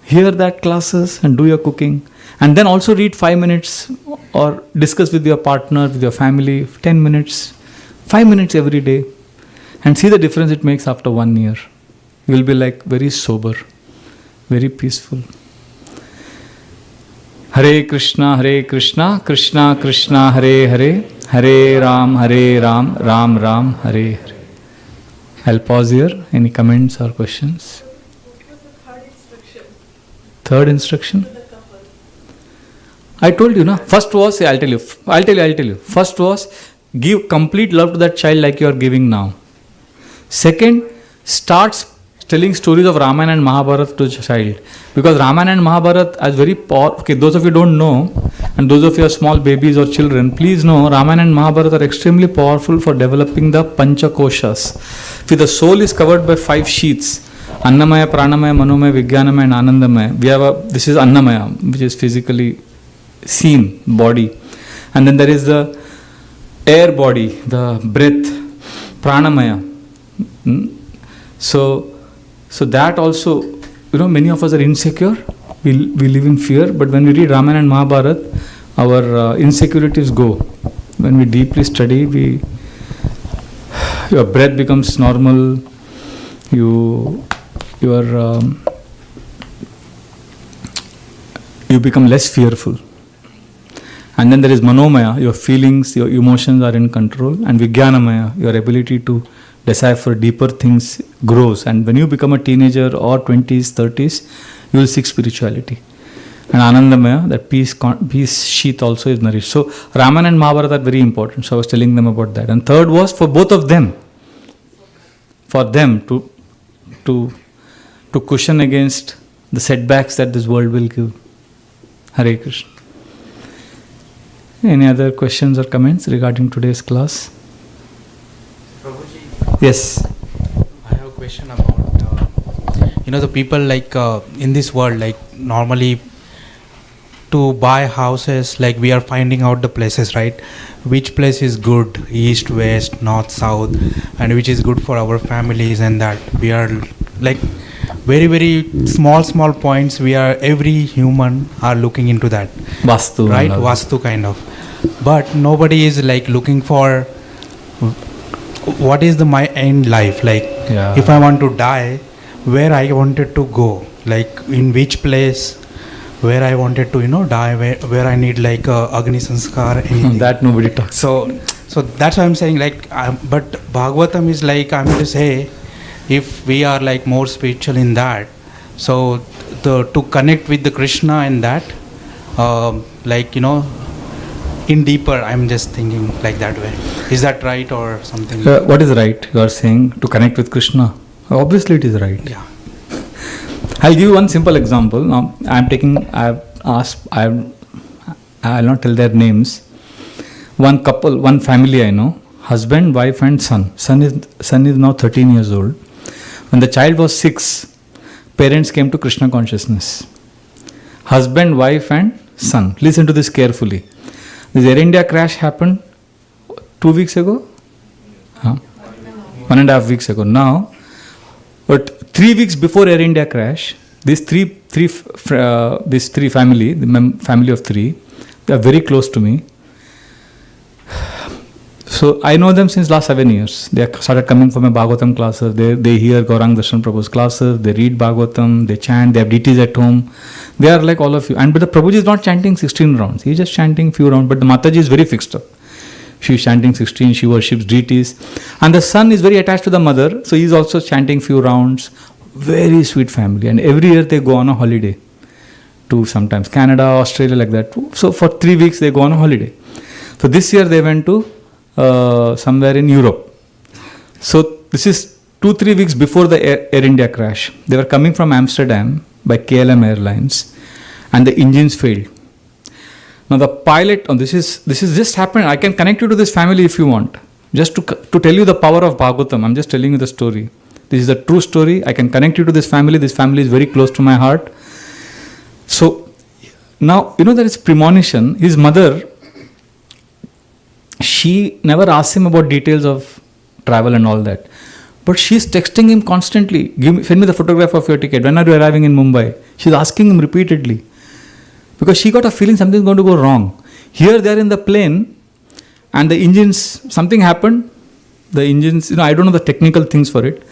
Hear that classes and do your cooking. And then also read 5 minutes or discuss with your partner, with your family, 10 minutes, 5 minutes every day. And see the difference it makes after 1 year. You will be like very sober, very peaceful. Hare Krishna, Krishna Krishna, Hare Hare, Hare Ram, Ram Ram, Hare Hare. I'll pause here. Any comments or questions? Third instruction? I told you, no? First was, I'll tell you. First was, give complete love to that child like you are giving now. Second, start telling stories of Ramayana and Mahabharata to the child. Because Ramayana and Mahabharata are very powerful. Okay, those of you don't know, and those of you are small babies or children, please know Ramayana and Mahabharata are extremely powerful for developing the Panchakoshas. See, the soul is covered by 5 sheaths. Annamaya, Pranamaya, Manomaya, Vijnanamaya and Anandamaya. This is Annamaya, which is physically seen body. And then there is the air body, the breath, Pranamaya. So that also, many of us are insecure. We live in fear. But when we read Ramayana and Mahabharata, our insecurities go. When we deeply study, your breath becomes normal. You become less fearful. And then there is Manomaya, your feelings, your emotions are in control. And Vijnanamaya, your ability to decipher deeper things grows. And when you become a teenager or 20s, 30s, you will seek spirituality. And Anandamaya, that peace sheath also is nourished. So Ramayana and Mahabharata are very important. So I was telling them about that. And third was for both of them, for them to cushion against the setbacks that this world will give. Hare Krishna. Any other questions or comments regarding today's class? Prabhuji, Yes. I have a question about the people like in this world, like normally to buy houses, like we are finding out the places, right? Which place is good, east, west, north, south, and which is good for our families, and that we are like very, very small points. Every human are looking into that. Vastu. Right? Vastu kind of. But nobody is like looking for what is my end life. Like if I want to die, where I wanted to go, like in which place where I wanted to die, where I need like Agni Sanskar, anything. That nobody talks. So that's why I'm saying like but Bhagavatam is like, I'm going to say, if we are like more spiritual in that, so to connect with the Krishna and that in deeper, I'm just thinking like that way. Is that right or something? What is right? You are saying to connect with Krishna. Obviously it is right. Yeah. I'll give you one simple example. Now I'll not tell their names. One couple, one family I know, husband, wife and son. Son is now 13 years old. When the child was 6, parents came to Krishna consciousness. Husband, wife and son. Listen to this carefully. This Air India crash happened 2 weeks ago? 1.5 weeks ago. Now, but 3 weeks before Air India crash, these three family, the family of 3, they are very close to me. So I know them since last 7 years. They started coming for my Bhagavatam classes. They hear Gauranga Darshan Prabhu's classes. They read Bhagavatam. They chant. They have deities at home. They are like all of you. But the Prabhuji is not chanting 16 rounds. He is just chanting few rounds. But the Mataji is very fixed up. She is chanting 16. She worships deities. And the son is very attached to the mother. So he is also chanting few rounds. Very sweet family. And every year they go on a holiday to sometimes Canada, Australia, like that. So for 3 weeks they go on a holiday. So this year they went to somewhere in Europe. So this is 2-3 weeks before the Air India crash. They were coming from Amsterdam by KLM Airlines and the engines failed. Now the pilot, this is just happened. I can connect you to this family if you want. Just to tell you the power of Bhagavatam. I'm just telling you the story. This is a true story. I can connect you to this family. This family is very close to my heart. So now, there is premonition. His mother, she never asked him about details of travel and all that. But she's texting him constantly. Send me the photograph of your ticket. When are you arriving in Mumbai? She's asking him repeatedly. Because she got a feeling something's going to go wrong. Here they are in the plane and the engines, something happened. The engines, I don't know the technical things for it.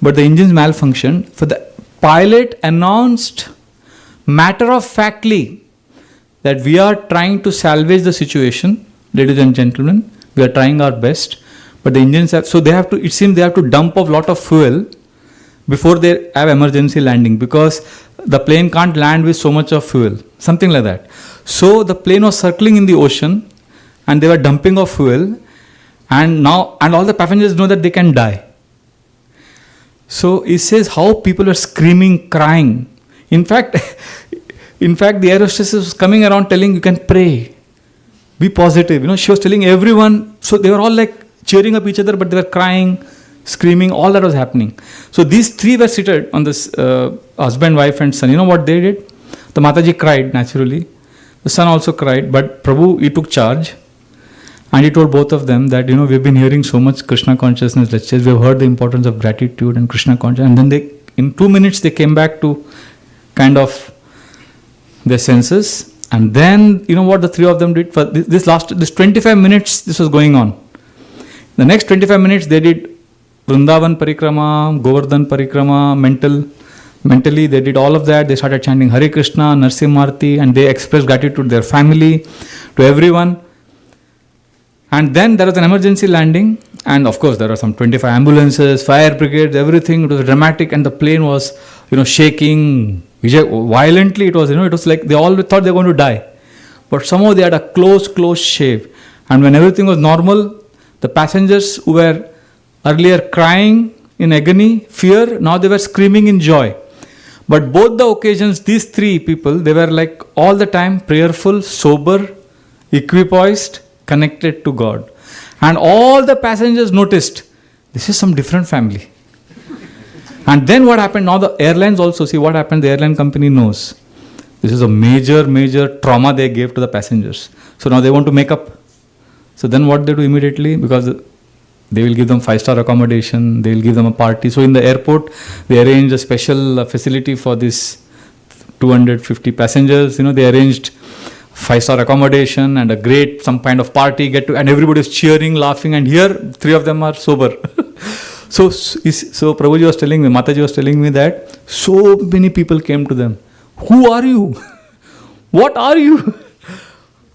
But the engines malfunctioned. So the pilot announced matter-of-factly that we are trying to salvage the situation, ladies and gentlemen. We are trying our best. But the engines it seems they have to dump a lot of fuel before they have emergency landing because the plane can't land with so much of fuel. Something like that. So the plane was circling in the ocean and they were dumping of fuel and all the passengers know that they can die. So it says how people are screaming, crying. In fact, the air hostess was coming around telling you can pray, be positive. She was telling everyone. So they were all like cheering up each other, but they were crying, screaming. All that was happening. So these three were seated on this husband, wife, and son. You know what they did? The Mataji cried naturally. The son also cried, but Prabhu, he took charge. And he told both of them that, we've been hearing so much Krishna consciousness lectures. We've heard the importance of gratitude and Krishna consciousness. And then in 2 minutes, they came back to kind of their senses. And then, what the three of them did? For this 25 minutes, this was going on. The next 25 minutes, they did Vrindavan Parikrama, Govardhan Parikrama, mentally, they did all of that. They started chanting Hare Krishna, Narsimharti, and they expressed gratitude to their family, to everyone. And then there was an emergency landing, and of course there were some 25 ambulances, fire brigades, everything. It was dramatic, and the plane was, shaking violently. It was like they all thought they were going to die, but somehow they had a close shave. And when everything was normal, the passengers who were earlier crying in agony, fear, now they were screaming in joy. But both the occasions, these three people, they were like all the time prayerful, sober, equipoised, connected to God. And all the passengers noticed, this is some different family. And then what happened, now the airlines also, see what happened, the airline company knows. This is a major trauma they gave to the passengers. So now they want to make up. So then what they do immediately, because they will give them 5-star accommodation, they will give them a party. So in the airport, they arrange a special facility for this 250 passengers. They arranged 5-star accommodation and a great some kind of party and everybody is cheering, laughing, and here 3 of them are sober. So Prabhuji was telling me, Mataji was telling me that so many people came to them. Who are you? What are you?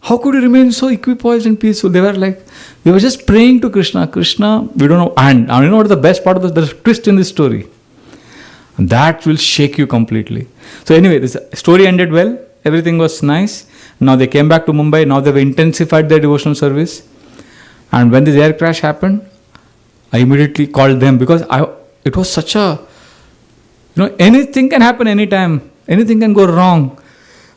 How could you remain so equipoised and peaceful? They were just praying to Krishna. Krishna, we don't know. And you know what the best part of this? There's a twist in this story. And that will shake you completely. So anyway, this story ended well. Everything was nice. Now they came back to Mumbai. Now they've intensified their devotional service. And when this air crash happened, I immediately called them because it was such a, anything can happen anytime. Anything can go wrong.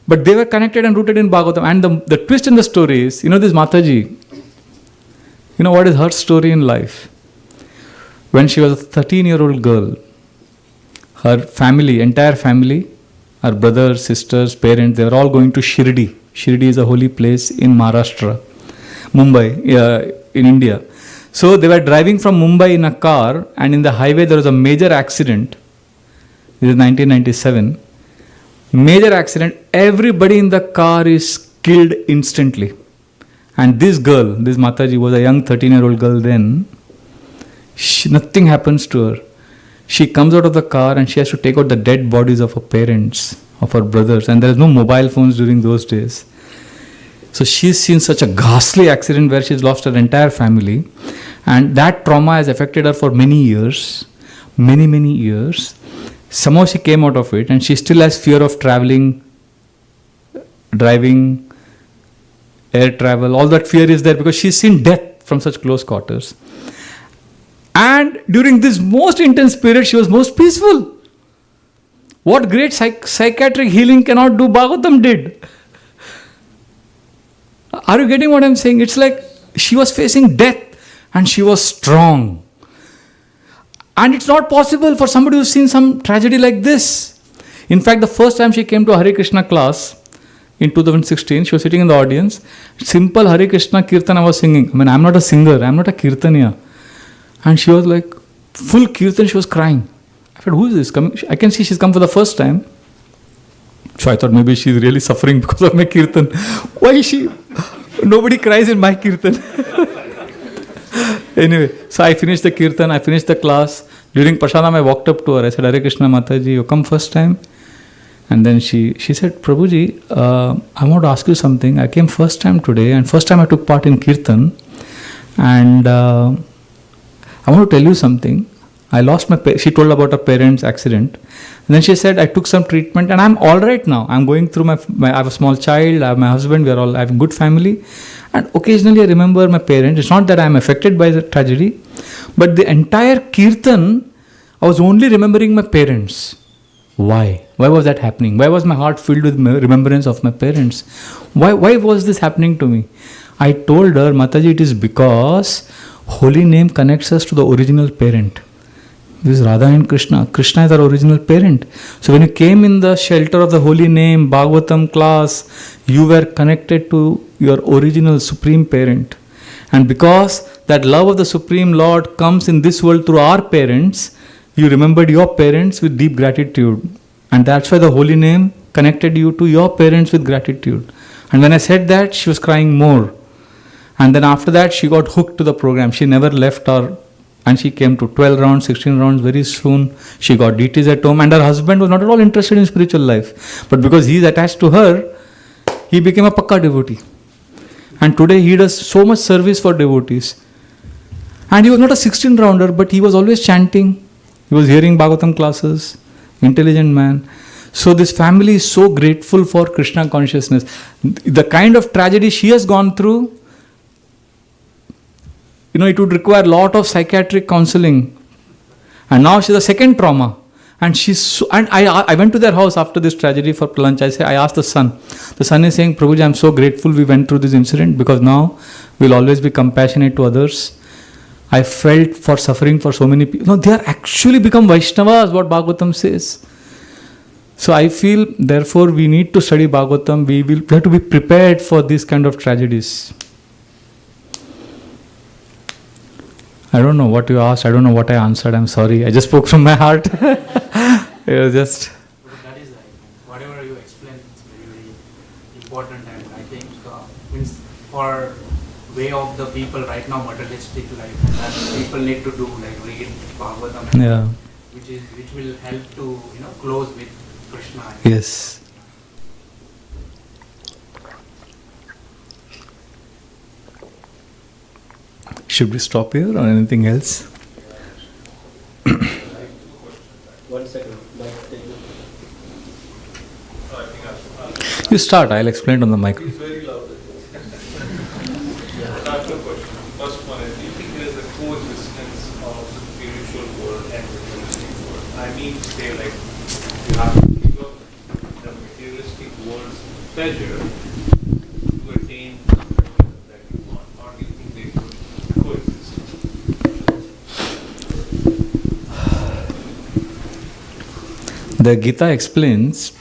But they were connected and rooted in Bhagavatam. And the twist in the story is, this Mataji, what is her story in life? When she was a 13-year-old girl, her family, entire family, her brothers, sisters, parents, they were all going to Shirdi. Shirdi is a holy place in Maharashtra, Mumbai, in India. So they were driving from Mumbai in a car, and in the highway there was a major accident. This is 1997. Major accident. Everybody in the car is killed instantly. And this girl, this Mataji, was a young 13-year-old girl then. Nothing happens to her. She comes out of the car and she has to take out the dead bodies of her parents, of her brothers, and there is no mobile phones during those days. So she's seen such a ghastly accident where she's lost her entire family, and that trauma has affected her for many years, many years. Somehow she came out of it, and she still has fear of traveling, driving, air travel. All that fear is there because she's seen death from such close quarters. And during this most intense period, she was most peaceful. What great psychiatric healing cannot do, Bhagavatam did. Are you getting what I'm saying? It's like she was facing death and she was strong. And it's not possible for somebody who's seen some tragedy like this. In fact, the first time she came to Hare Krishna class in 2016, she was sitting in the audience. Simple Hare Krishna Kirtan I was singing. I mean, I'm not a singer, I'm not a Kirtaniya. And she was like, full Kirtan, she was crying. I said, who is this coming? I can see she's come for the first time. So I thought maybe she's really suffering because of my Kirtan. Why is she? Nobody cries in my Kirtan. Anyway, so I finished the Kirtan, I finished the class. During Prasadam, I walked up to her. I said, Hare Krishna Mataji, you come first time? And then she said, Prabhuji, I want to ask you something. I came first time today, and first time I took part in Kirtan. And I want to tell you something. I lost she told about her parents' accident. And then she said, I took some treatment and I'm all right now. I'm going through I have a small child, I have my husband, we are all having good family. And occasionally I remember my parents. It's not that I'm affected by the tragedy, but the entire Kirtan, I was only remembering my parents. Why? Why was that happening? Why was my heart filled with remembrance of my parents? Why was this happening to me? I told her, Mataji, it is because holy name connects us to the original parent. This is Radha and Krishna. Krishna is our original parent. So when you came in the shelter of the holy name, Bhagavatam class, you were connected to your original supreme parent. And because that love of the Supreme Lord comes in this world through our parents, you remembered your parents with deep gratitude. And that's why the holy name connected you to your parents with gratitude. And when I said that, she was crying more. And then after that, she got hooked to the program. She never left her. And she came to 12 rounds, 16 rounds very soon. She got deities at home. And her husband was not at all interested in spiritual life. But because he is attached to her, he became a Pakka devotee. And today he does so much service for devotees. And he was not a 16 rounder, but he was always chanting. He was hearing Bhagavatam classes. Intelligent man. So this family is so grateful for Krishna consciousness. The kind of tragedy she has gone through, it would require a lot of psychiatric counseling. And now she's a second trauma. And I went to their house after this tragedy for lunch. I asked the son. The son is saying, Prabhuji, I'm so grateful we went through this incident because now we'll always be compassionate to others. I felt for suffering for so many people. No, they are actually become Vaishnavas, what Bhagavatam says. So I feel, therefore, we need to study Bhagavatam. We have to be prepared for these kind of tragedies. I don't know what you asked. I don't know what I answered. I'm sorry. I just spoke from my heart. It was just... That is right. Whatever you explained is very, very important, and I think means for way of the people right now, materialistic life, and that people need to do like read Bhagavatam, Yeah. which will help to close with Krishna. Yes. Should we stop here or anything else? 1 second. You start, I'll explain on the mic. It's very loud. I have two questions. First one is, do you think there is a coexistence of the spiritual world and the materialistic world? I mean to say, like, you have to give up the materialistic world's pleasure to attain the pleasure that you want, or do you think they could coexist? The Gita explains,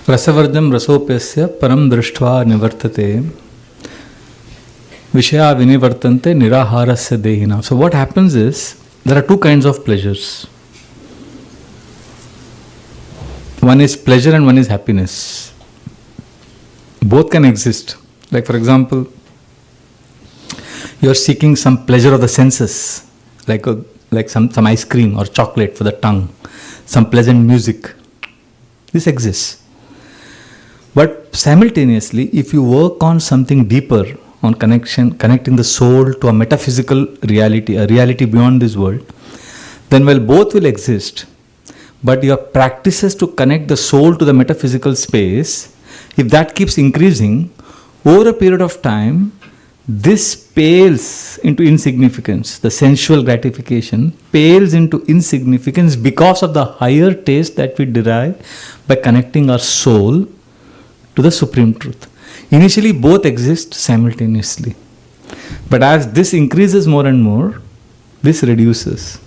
Rasavardham rasopyasya param drishtva nivartate vishaya vinivartante niraharasya dehina. So what happens is, there are two kinds of pleasures. One is pleasure and one is happiness. Both can exist. Like for example, you are seeking some pleasure of the senses, like some ice cream or chocolate for the tongue. some pleasant music. This exists. But simultaneously, if you work on something deeper, on connecting the soul to a metaphysical reality, a reality beyond this world, then well, both will exist. But your practices to connect the soul to the metaphysical space, if that keeps increasing, over a period of time, this pales into insignificance. The sensual gratification pales into insignificance because of the higher taste that we derive by connecting our soul to the supreme truth. Initially, both exist simultaneously. But as this increases more and more, this reduces.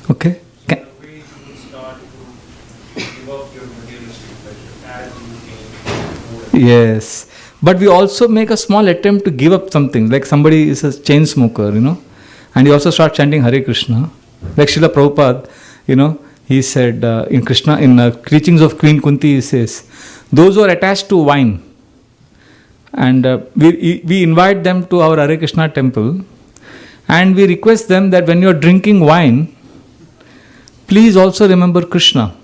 Okay? In a way, you will start to give up your materialistic pleasure as you gain more. Yes. But we also make a small attempt to give up something. Like somebody is a chain smoker, and he also starts chanting Hare Krishna. Like Srila Prabhupada, he said in Krishna, in Teachings of Queen Kunti, he says, those who are attached to wine, and we invite them to our Hare Krishna temple, and we request them that when you are drinking wine, please also remember Krishna.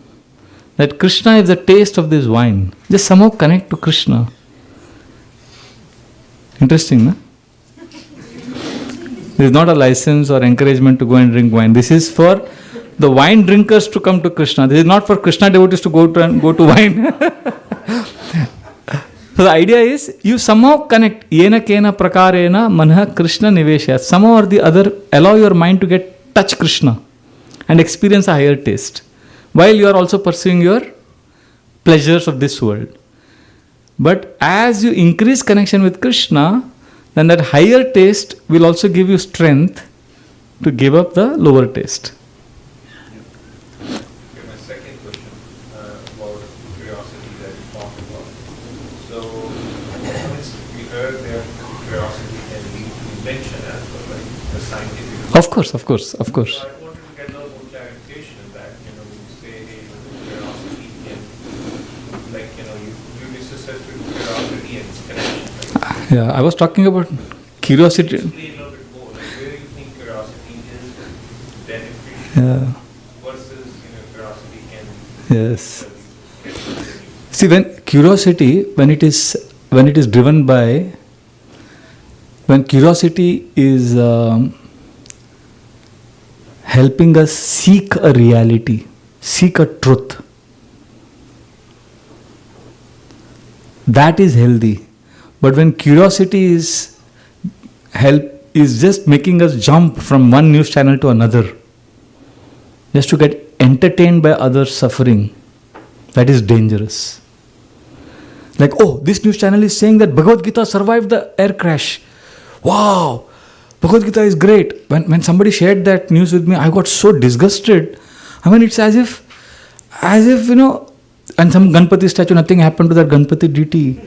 That Krishna is the taste of this wine. Just somehow connect to Krishna. Interesting, no? This is not a license or encouragement to go and drink wine. This is for the wine drinkers to come to Krishna. This is not for Krishna devotees to go to wine. So the idea is you somehow connect. Yena kena prakarena manha Krishna nivesha. Somehow or the other, allow your mind to get touch Krishna and experience a higher taste, while you are also pursuing your pleasures of this world. But as you increase connection with Krishna, then that higher taste will also give you strength to give up the lower taste. Okay, my second question about curiosity that you talked about. So, we heard that curiosity can lead to invention as well, like the scientific. Of course. So I wanted to get a little more clarification in that. When you say, hey, curiosity can, you necessitate curiosity and its connection. Right? Yeah, I was talking about curiosity. Explain a little bit more. Like, where you think curiosity is beneficial Yeah. versus curiosity can. Yes. See, when curiosity, when it is driven by, when curiosity is helping us seek a reality, seek a truth, that is healthy. But when curiosity is just making us jump from one news channel to another, just to get entertained by others' suffering, that is dangerous. Like, oh, this news channel is saying that Bhagavad Gita survived the air crash. Wow, Bhagavad Gita is great. When somebody shared that news with me, I got so disgusted. I mean, it's as if, and some Ganpati statue, nothing happened to that Ganpati deity.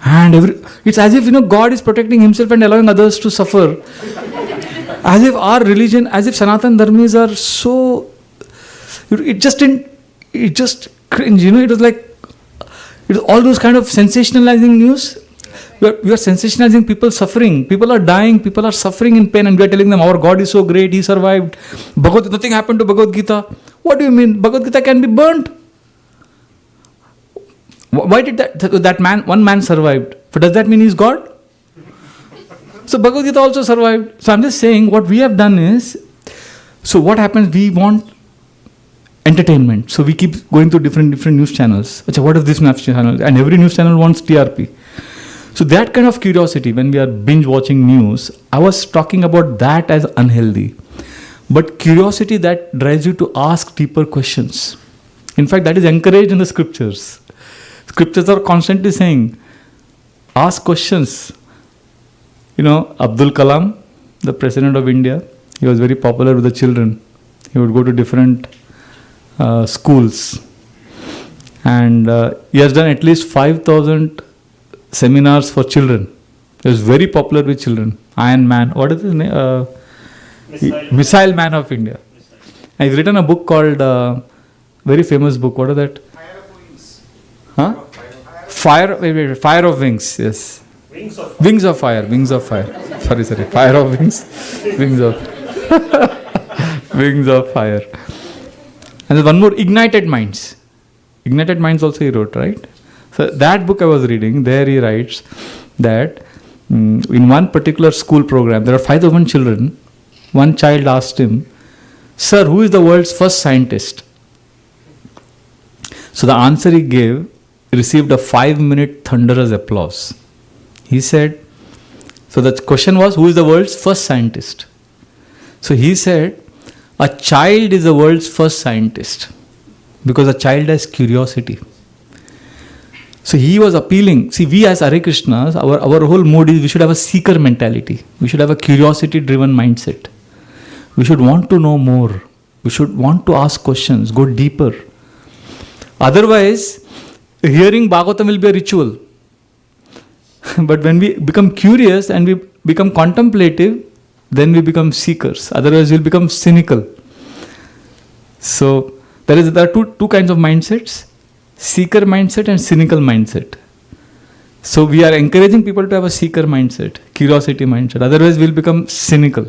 And it's as if, God is protecting himself and allowing others to suffer. As if our religion, as if Sanatan Dharmis are so, it just cringe, it was like, it was all those kind of sensationalizing news. We are sensationalizing people's suffering. People are dying, people are suffering in pain, and we are telling them our God is so great, he survived. Nothing happened to Bhagavad Gita. What do you mean? Bhagavad Gita can be burnt. Why did one man survived? But does that mean he's God? So Bhagavad Gita also survived. So I'm just saying what we have done is, so what happens, we want entertainment. So we keep going to different news channels. What is this news channel? And every news channel wants TRP. So that kind of curiosity, when we are binge watching news, I was talking about that as unhealthy. But curiosity that drives you to ask deeper questions. In fact, that is encouraged in the scriptures. Scriptures are constantly saying, ask questions. Abdul Kalam, the president of India, he was very popular with the children. He would go to different schools. And he has done at least 5,000 seminars for children. He was very popular with children. Iron Man. What is his name? Missile Man of India. And he's written a book called, very famous book. What is that? Huh? Fire of Wings. Yes. Wings of Fire. Sorry. Fire of Wings. Wings of. Wings of fire. And there's one more, Ignited Minds. Ignited Minds also he wrote, right? So that book I was reading, there he writes that in one particular school program, there are 5,000 children. One child asked him, "Sir, who is the world's first scientist?" So the answer he gave received a 5-minute thunderous applause. He said, so the question was, who is the world's first scientist? So he said, a child is the world's first scientist because a child has curiosity. So he was appealing. See, we as Hare Krishnas, our whole mood is we should have a seeker mentality. We should have a curiosity-driven mindset. We should want to know more. We should want to ask questions, go deeper. Otherwise, hearing Bhagavatam will be a ritual. But when we become curious and we become contemplative, then we become seekers. Otherwise, we'll become cynical. So there are two kinds of mindsets: seeker mindset and cynical mindset. So we are encouraging people to have a seeker mindset, curiosity mindset. Otherwise, we'll become cynical.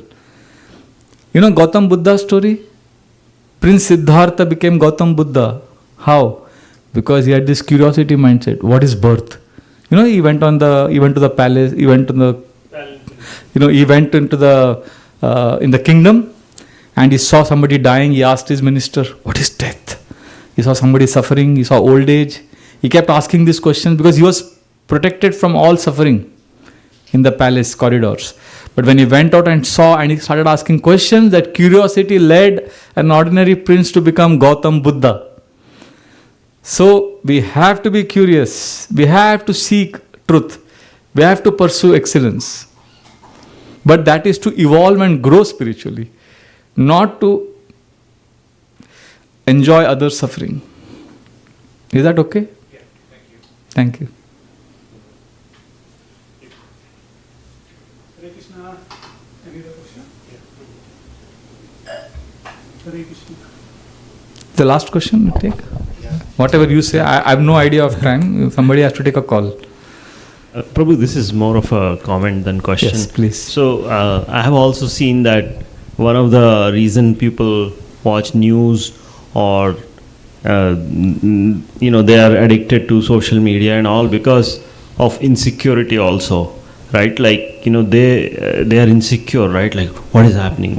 You know Gautam Buddha's story? Prince Siddhartha became Gautam Buddha. How? Because he had this curiosity mindset. What is birth? You know, he went to the palace. He went into in the kingdom, and he saw somebody dying. He asked his minister, "What is death?" He saw somebody suffering. He saw old age. He kept asking these questions because he was protected from all suffering in the palace corridors. But when he went out and saw and he started asking questions, that curiosity led an ordinary prince to become Gautam Buddha. So we have to be curious. We have to seek truth. We have to pursue excellence. But that is to evolve and grow spiritually, not to enjoy others' suffering. Is that okay? Yeah, thank you. Thank you. Hare Krishna. Any other question? Hare Krishna. The last question we take? Whatever you say, I have no idea of time. Somebody has to take a call. Prabhu, this is more of a comment than question. Yes, please. So I have also seen that one of the reason people watch news or they are addicted to social media and all because of insecurity also, right? Like they are insecure, right? Like what is happening?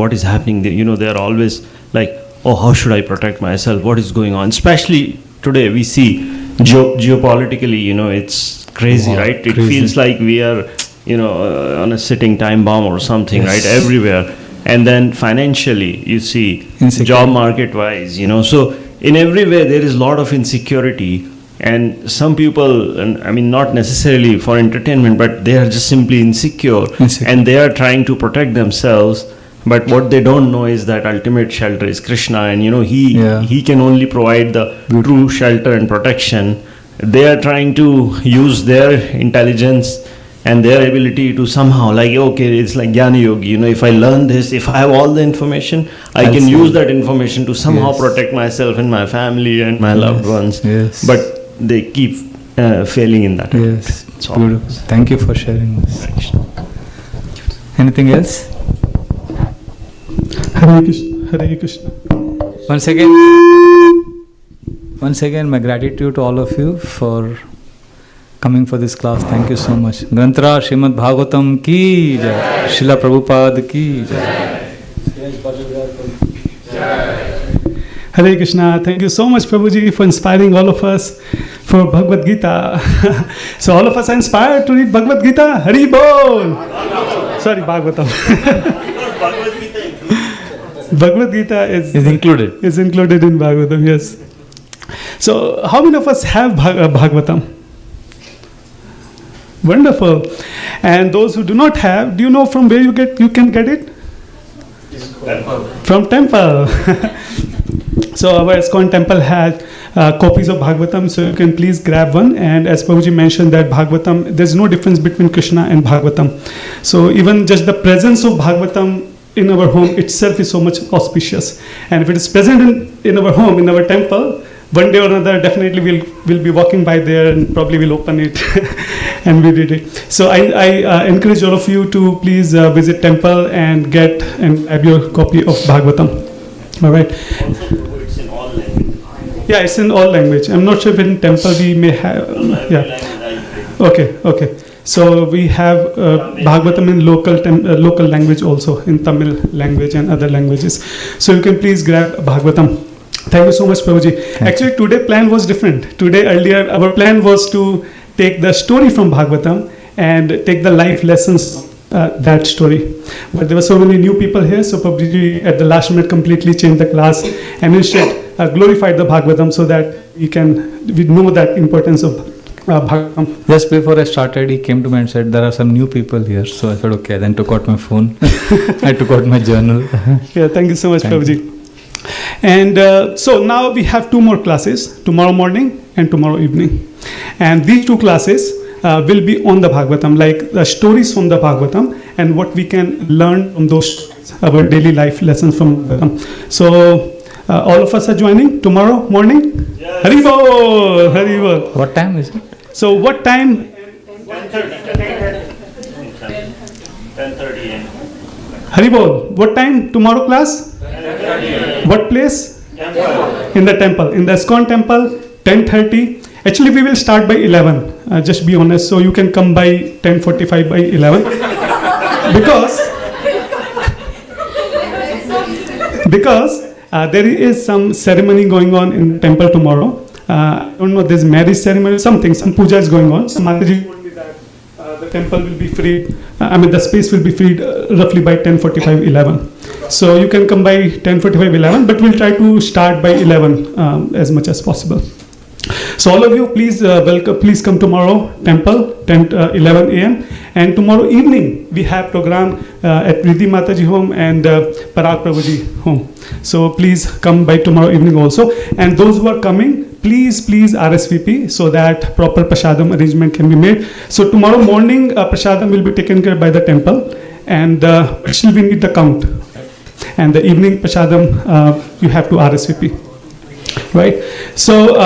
They are always like, oh, how should I protect myself? What is going on? Especially today we see geopolitically, it's crazy, right? It crazy. Feels like we are, on a sitting time bomb or something, Yes. right? Everywhere. And then financially, you see, Insecure. job market wise, so in every way there is a lot of insecurity. And some people, and I mean, not necessarily for entertainment, but they are just simply insecure. And they are trying to protect themselves. But what they don't know is that ultimate shelter is Krishna, and he can only provide the true shelter and protection. They are trying to use their intelligence and their ability to somehow, like, okay, it's like Jnana Yogi, if I learn this, if I have all the information, I can use that information to somehow protect myself and my family and my loved ones. Yes. But they keep failing in that. Yes. That's all. Beautiful. Thank you for sharing this. Anything else? Hare Krishna. Hare Krishna. Once again, my gratitude to all of you for coming for this class. Thank you so much. Granthara Srimad Bhagavatam ki jai. Srila Prabhupada ki jai. Hare Krishna. Thank you so much, Prabhuji, for inspiring all of us for Bhagavad Gita. So all of us are inspired to read Bhagavad Gita. Hari Bol. Sorry, Bhagavatam. Bhagavad Gita is included. Is included in Bhagavatam, yes. So how many of us have Bhagavatam? Wonderful. And those who do not have, do you know from where you can get it? From temple. So our ISKCON temple has copies of Bhagavatam, so you can please grab one. And as Prabhuji mentioned that Bhagavatam, there's no difference between Krishna and Bhagavatam. So even just the presence of Bhagavatam in our home itself is so much auspicious. And if it is present in our home, in our temple, one day or another definitely we'll be walking by there and probably we'll open it and we did it. So I encourage all of you to please visit temple and get and have your copy of Bhagavatam. All right. Also, Prabhu, it's in all languages. Yeah, it's in all language. I'm not sure if in temple we may have. Yeah. Okay. So we have Bhagavatam in local language also, in Tamil language and other languages. So you can please grab Bhagavatam. Thank you so much, Prabhuji. Actually, today plan was different. Today, earlier, our plan was to take the story from Bhagavatam and take the life lessons that story. But there were so many new people here, so Prabhuji at the last minute completely changed the class and instead glorified the Bhagavatam so that we know that importance of Bhagavatam. Just before I started, he came to me and said, there are some new people here. So I said, okay. Then took out my phone. I took out my journal. Yeah, thank you so much, Prabhuji. And so now we have 2 more classes, tomorrow morning and tomorrow evening. And these 2 classes will be on the Bhagavatam, like the stories from the Bhagavatam and what we can learn from those stories, our daily life lessons from Bhagavatam. So all of us are joining tomorrow morning? Yes. Haribol! Haribol! What time is it? So what time? 10:30 a.m. Haribol, what time tomorrow class? 10:30. What place? Temple. In the temple. In the ISKCON temple, 10:30. Actually, we will start by 11. Just be honest. So you can come by 10:45 by 11. Because there is some ceremony going on in temple tomorrow. I don't know, there's marriage ceremony, some puja is going on. So Mataji told me that the temple will be freed, the space will be freed roughly by 10:45, 11. So you can come by 10:45, 11, but we'll try to start by 11 as much as possible. So all of you, please please come tomorrow, temple, 11 a.m. And tomorrow evening, we have program at Riddhi Mataji home and Parag Prabhuji home. So please come by tomorrow evening also. And those who are coming, please RSVP so that proper prasadam arrangement can be made. So tomorrow morning, prasadam will be taken care by the temple. And still we need the count. And the evening prasadam, you have to RSVP. Right? So,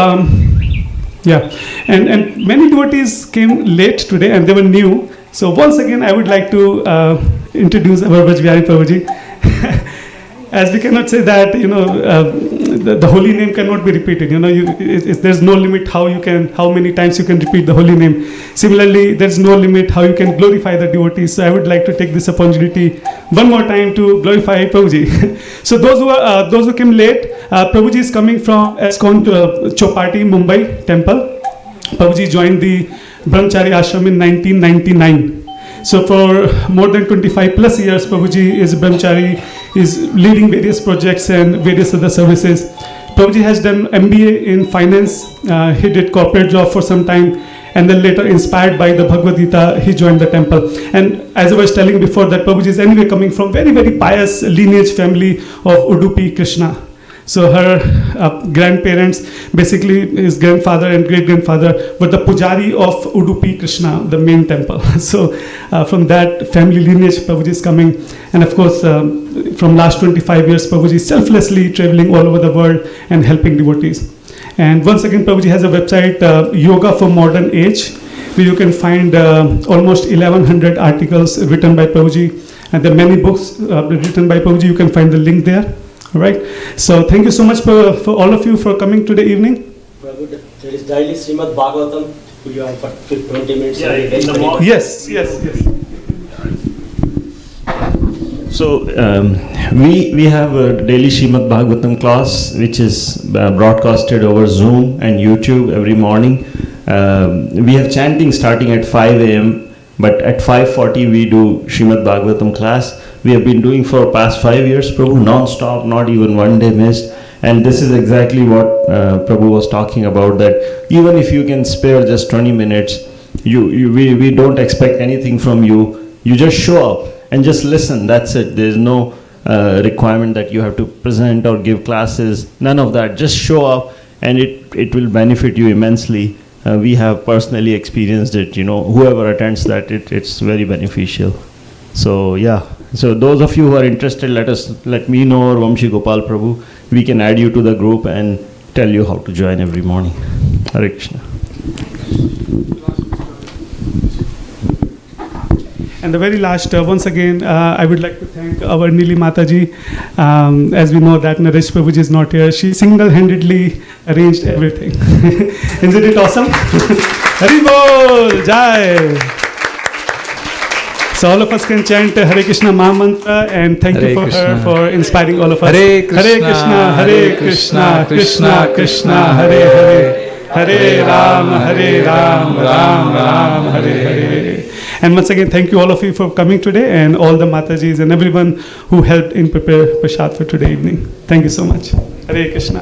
yeah. And many devotees came late today and they were new. So once again, I would like to introduce our Vrajbihari Prabhuji. As we cannot say that, the holy name cannot be repeated. There's no limit how many times you can repeat the holy name. Similarly, there's no limit how you can glorify the devotees. So I would like to take this opportunity one more time to glorify Prabhuji. So those who came late, Prabhuji is coming from ISKCON Chowpatty, Mumbai temple. Prabhuji joined the Brahmachari ashram in 1999. So for more than 25 plus years, Prabhuji is Brahmachari, is leading various projects and various other services. Prabhuji has done MBA in finance. He did corporate job for some time, and then later, inspired by the Bhagavad Gita, he joined the temple. And as I was telling before, that Prabhuji is anyway coming from very, very pious lineage family of Udupi Krishna. So her grandparents, basically his grandfather and great-grandfather, were the pujari of Udupi Krishna, the main temple. So from that family lineage, Prabhuji is coming. And of course, from last 25 years, Prabhuji is selflessly traveling all over the world and helping devotees. And once again, Prabhuji has a website, Yoga for Modern Age, where you can find almost 1100 articles written by Prabhuji. And there are many books written by Prabhuji. You can find the link there. All right. So thank you so much for all of you for coming today evening. Prabhu, there is daily Srimad Bhagavatam. Will you have 20 minutes? Yeah, in the morning. Yes. So we have a daily Srimad Bhagavatam class which is broadcasted over Zoom and YouTube every morning. We have chanting starting at 5 a.m. but at 5:40 we do Srimad Bhagavatam class. We have been doing for past 5 years, Prabhu, non-stop, not even one day missed. And this is exactly what Prabhu was talking about, that even if you can spare just 20 minutes, we don't expect anything from you. You just show up and just listen, that's it. There's no requirement that you have to present or give classes, none of that. Just show up and it will benefit you immensely. We have personally experienced it, whoever attends that, it's very beneficial. So yeah. So those of you who are interested, let me know or Vamshi Gopal Prabhu. We can add you to the group and tell you how to join every morning. Hare Krishna. And the very last, once again, I would like to thank our Nili Mataji. As we know that Naresh Prabhuji is not here, she single-handedly arranged everything. Isn't it awesome? Haribol, Jai! So all of us can chant Hare Krishna Maha Mantra, and thank you for her for inspiring all of us. Hare Krishna, Hare Krishna, Krishna Krishna, Hare Hare, Hare Ram, Ram Ram, Hare Hare. And once again, thank you all of you for coming today, and all the Matajis and everyone who helped in prepare Prasad for today evening. Thank you so much. Hare Krishna.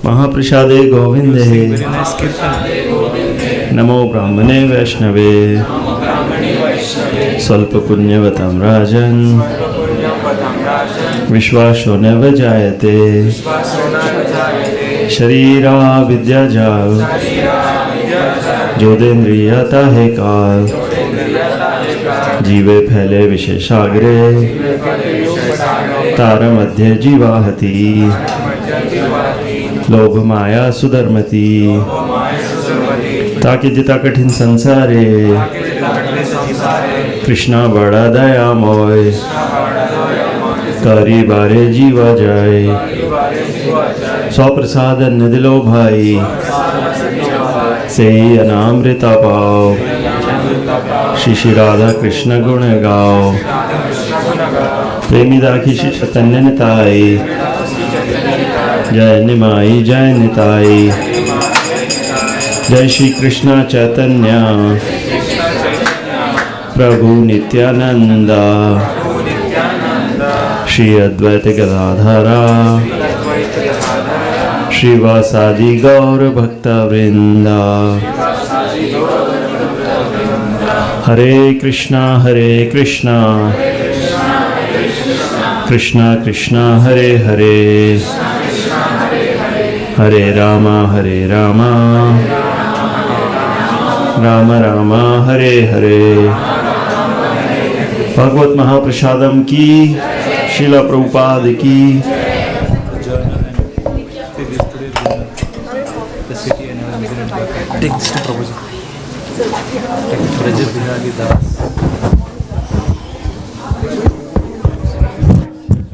Mahaprasade Govinde Namo Brahmane Vaishnave Salpa Punyavatam Rajan Vishwasho Neva Jayate Sharira Vidyajal Jodendriyata Hai Kal Jive Phele Visheshagre Tara Madhya Jivahati लोभ माया सुधर्मती ताकि जिता कठिन संसारे कृष्णा बड़ा दयामय करी बारे जीवा जाए सौ प्रसाद अन्न दिलो भाई से ही अनामृता पाओ श्री श्री राधा कृष्ण गुण गाओ प्रेमी दाखी श्री चैतन्य निताई जय निमाई जय निताई जय श्री कृष्ण चैतन्य प्रभु नित्यानंदा श्री अद्वैत गदाधरा श्रीवासादि गौर भक्त वृंदा हरे कृष्णा कृष्णा कृष्णा हरे हरे हरे रामा राम राम हरे हरे। भगवत महाप्रसादम की, शिला प्रभुपाद की। Take this to Prabhuji. Take it to BihariDas.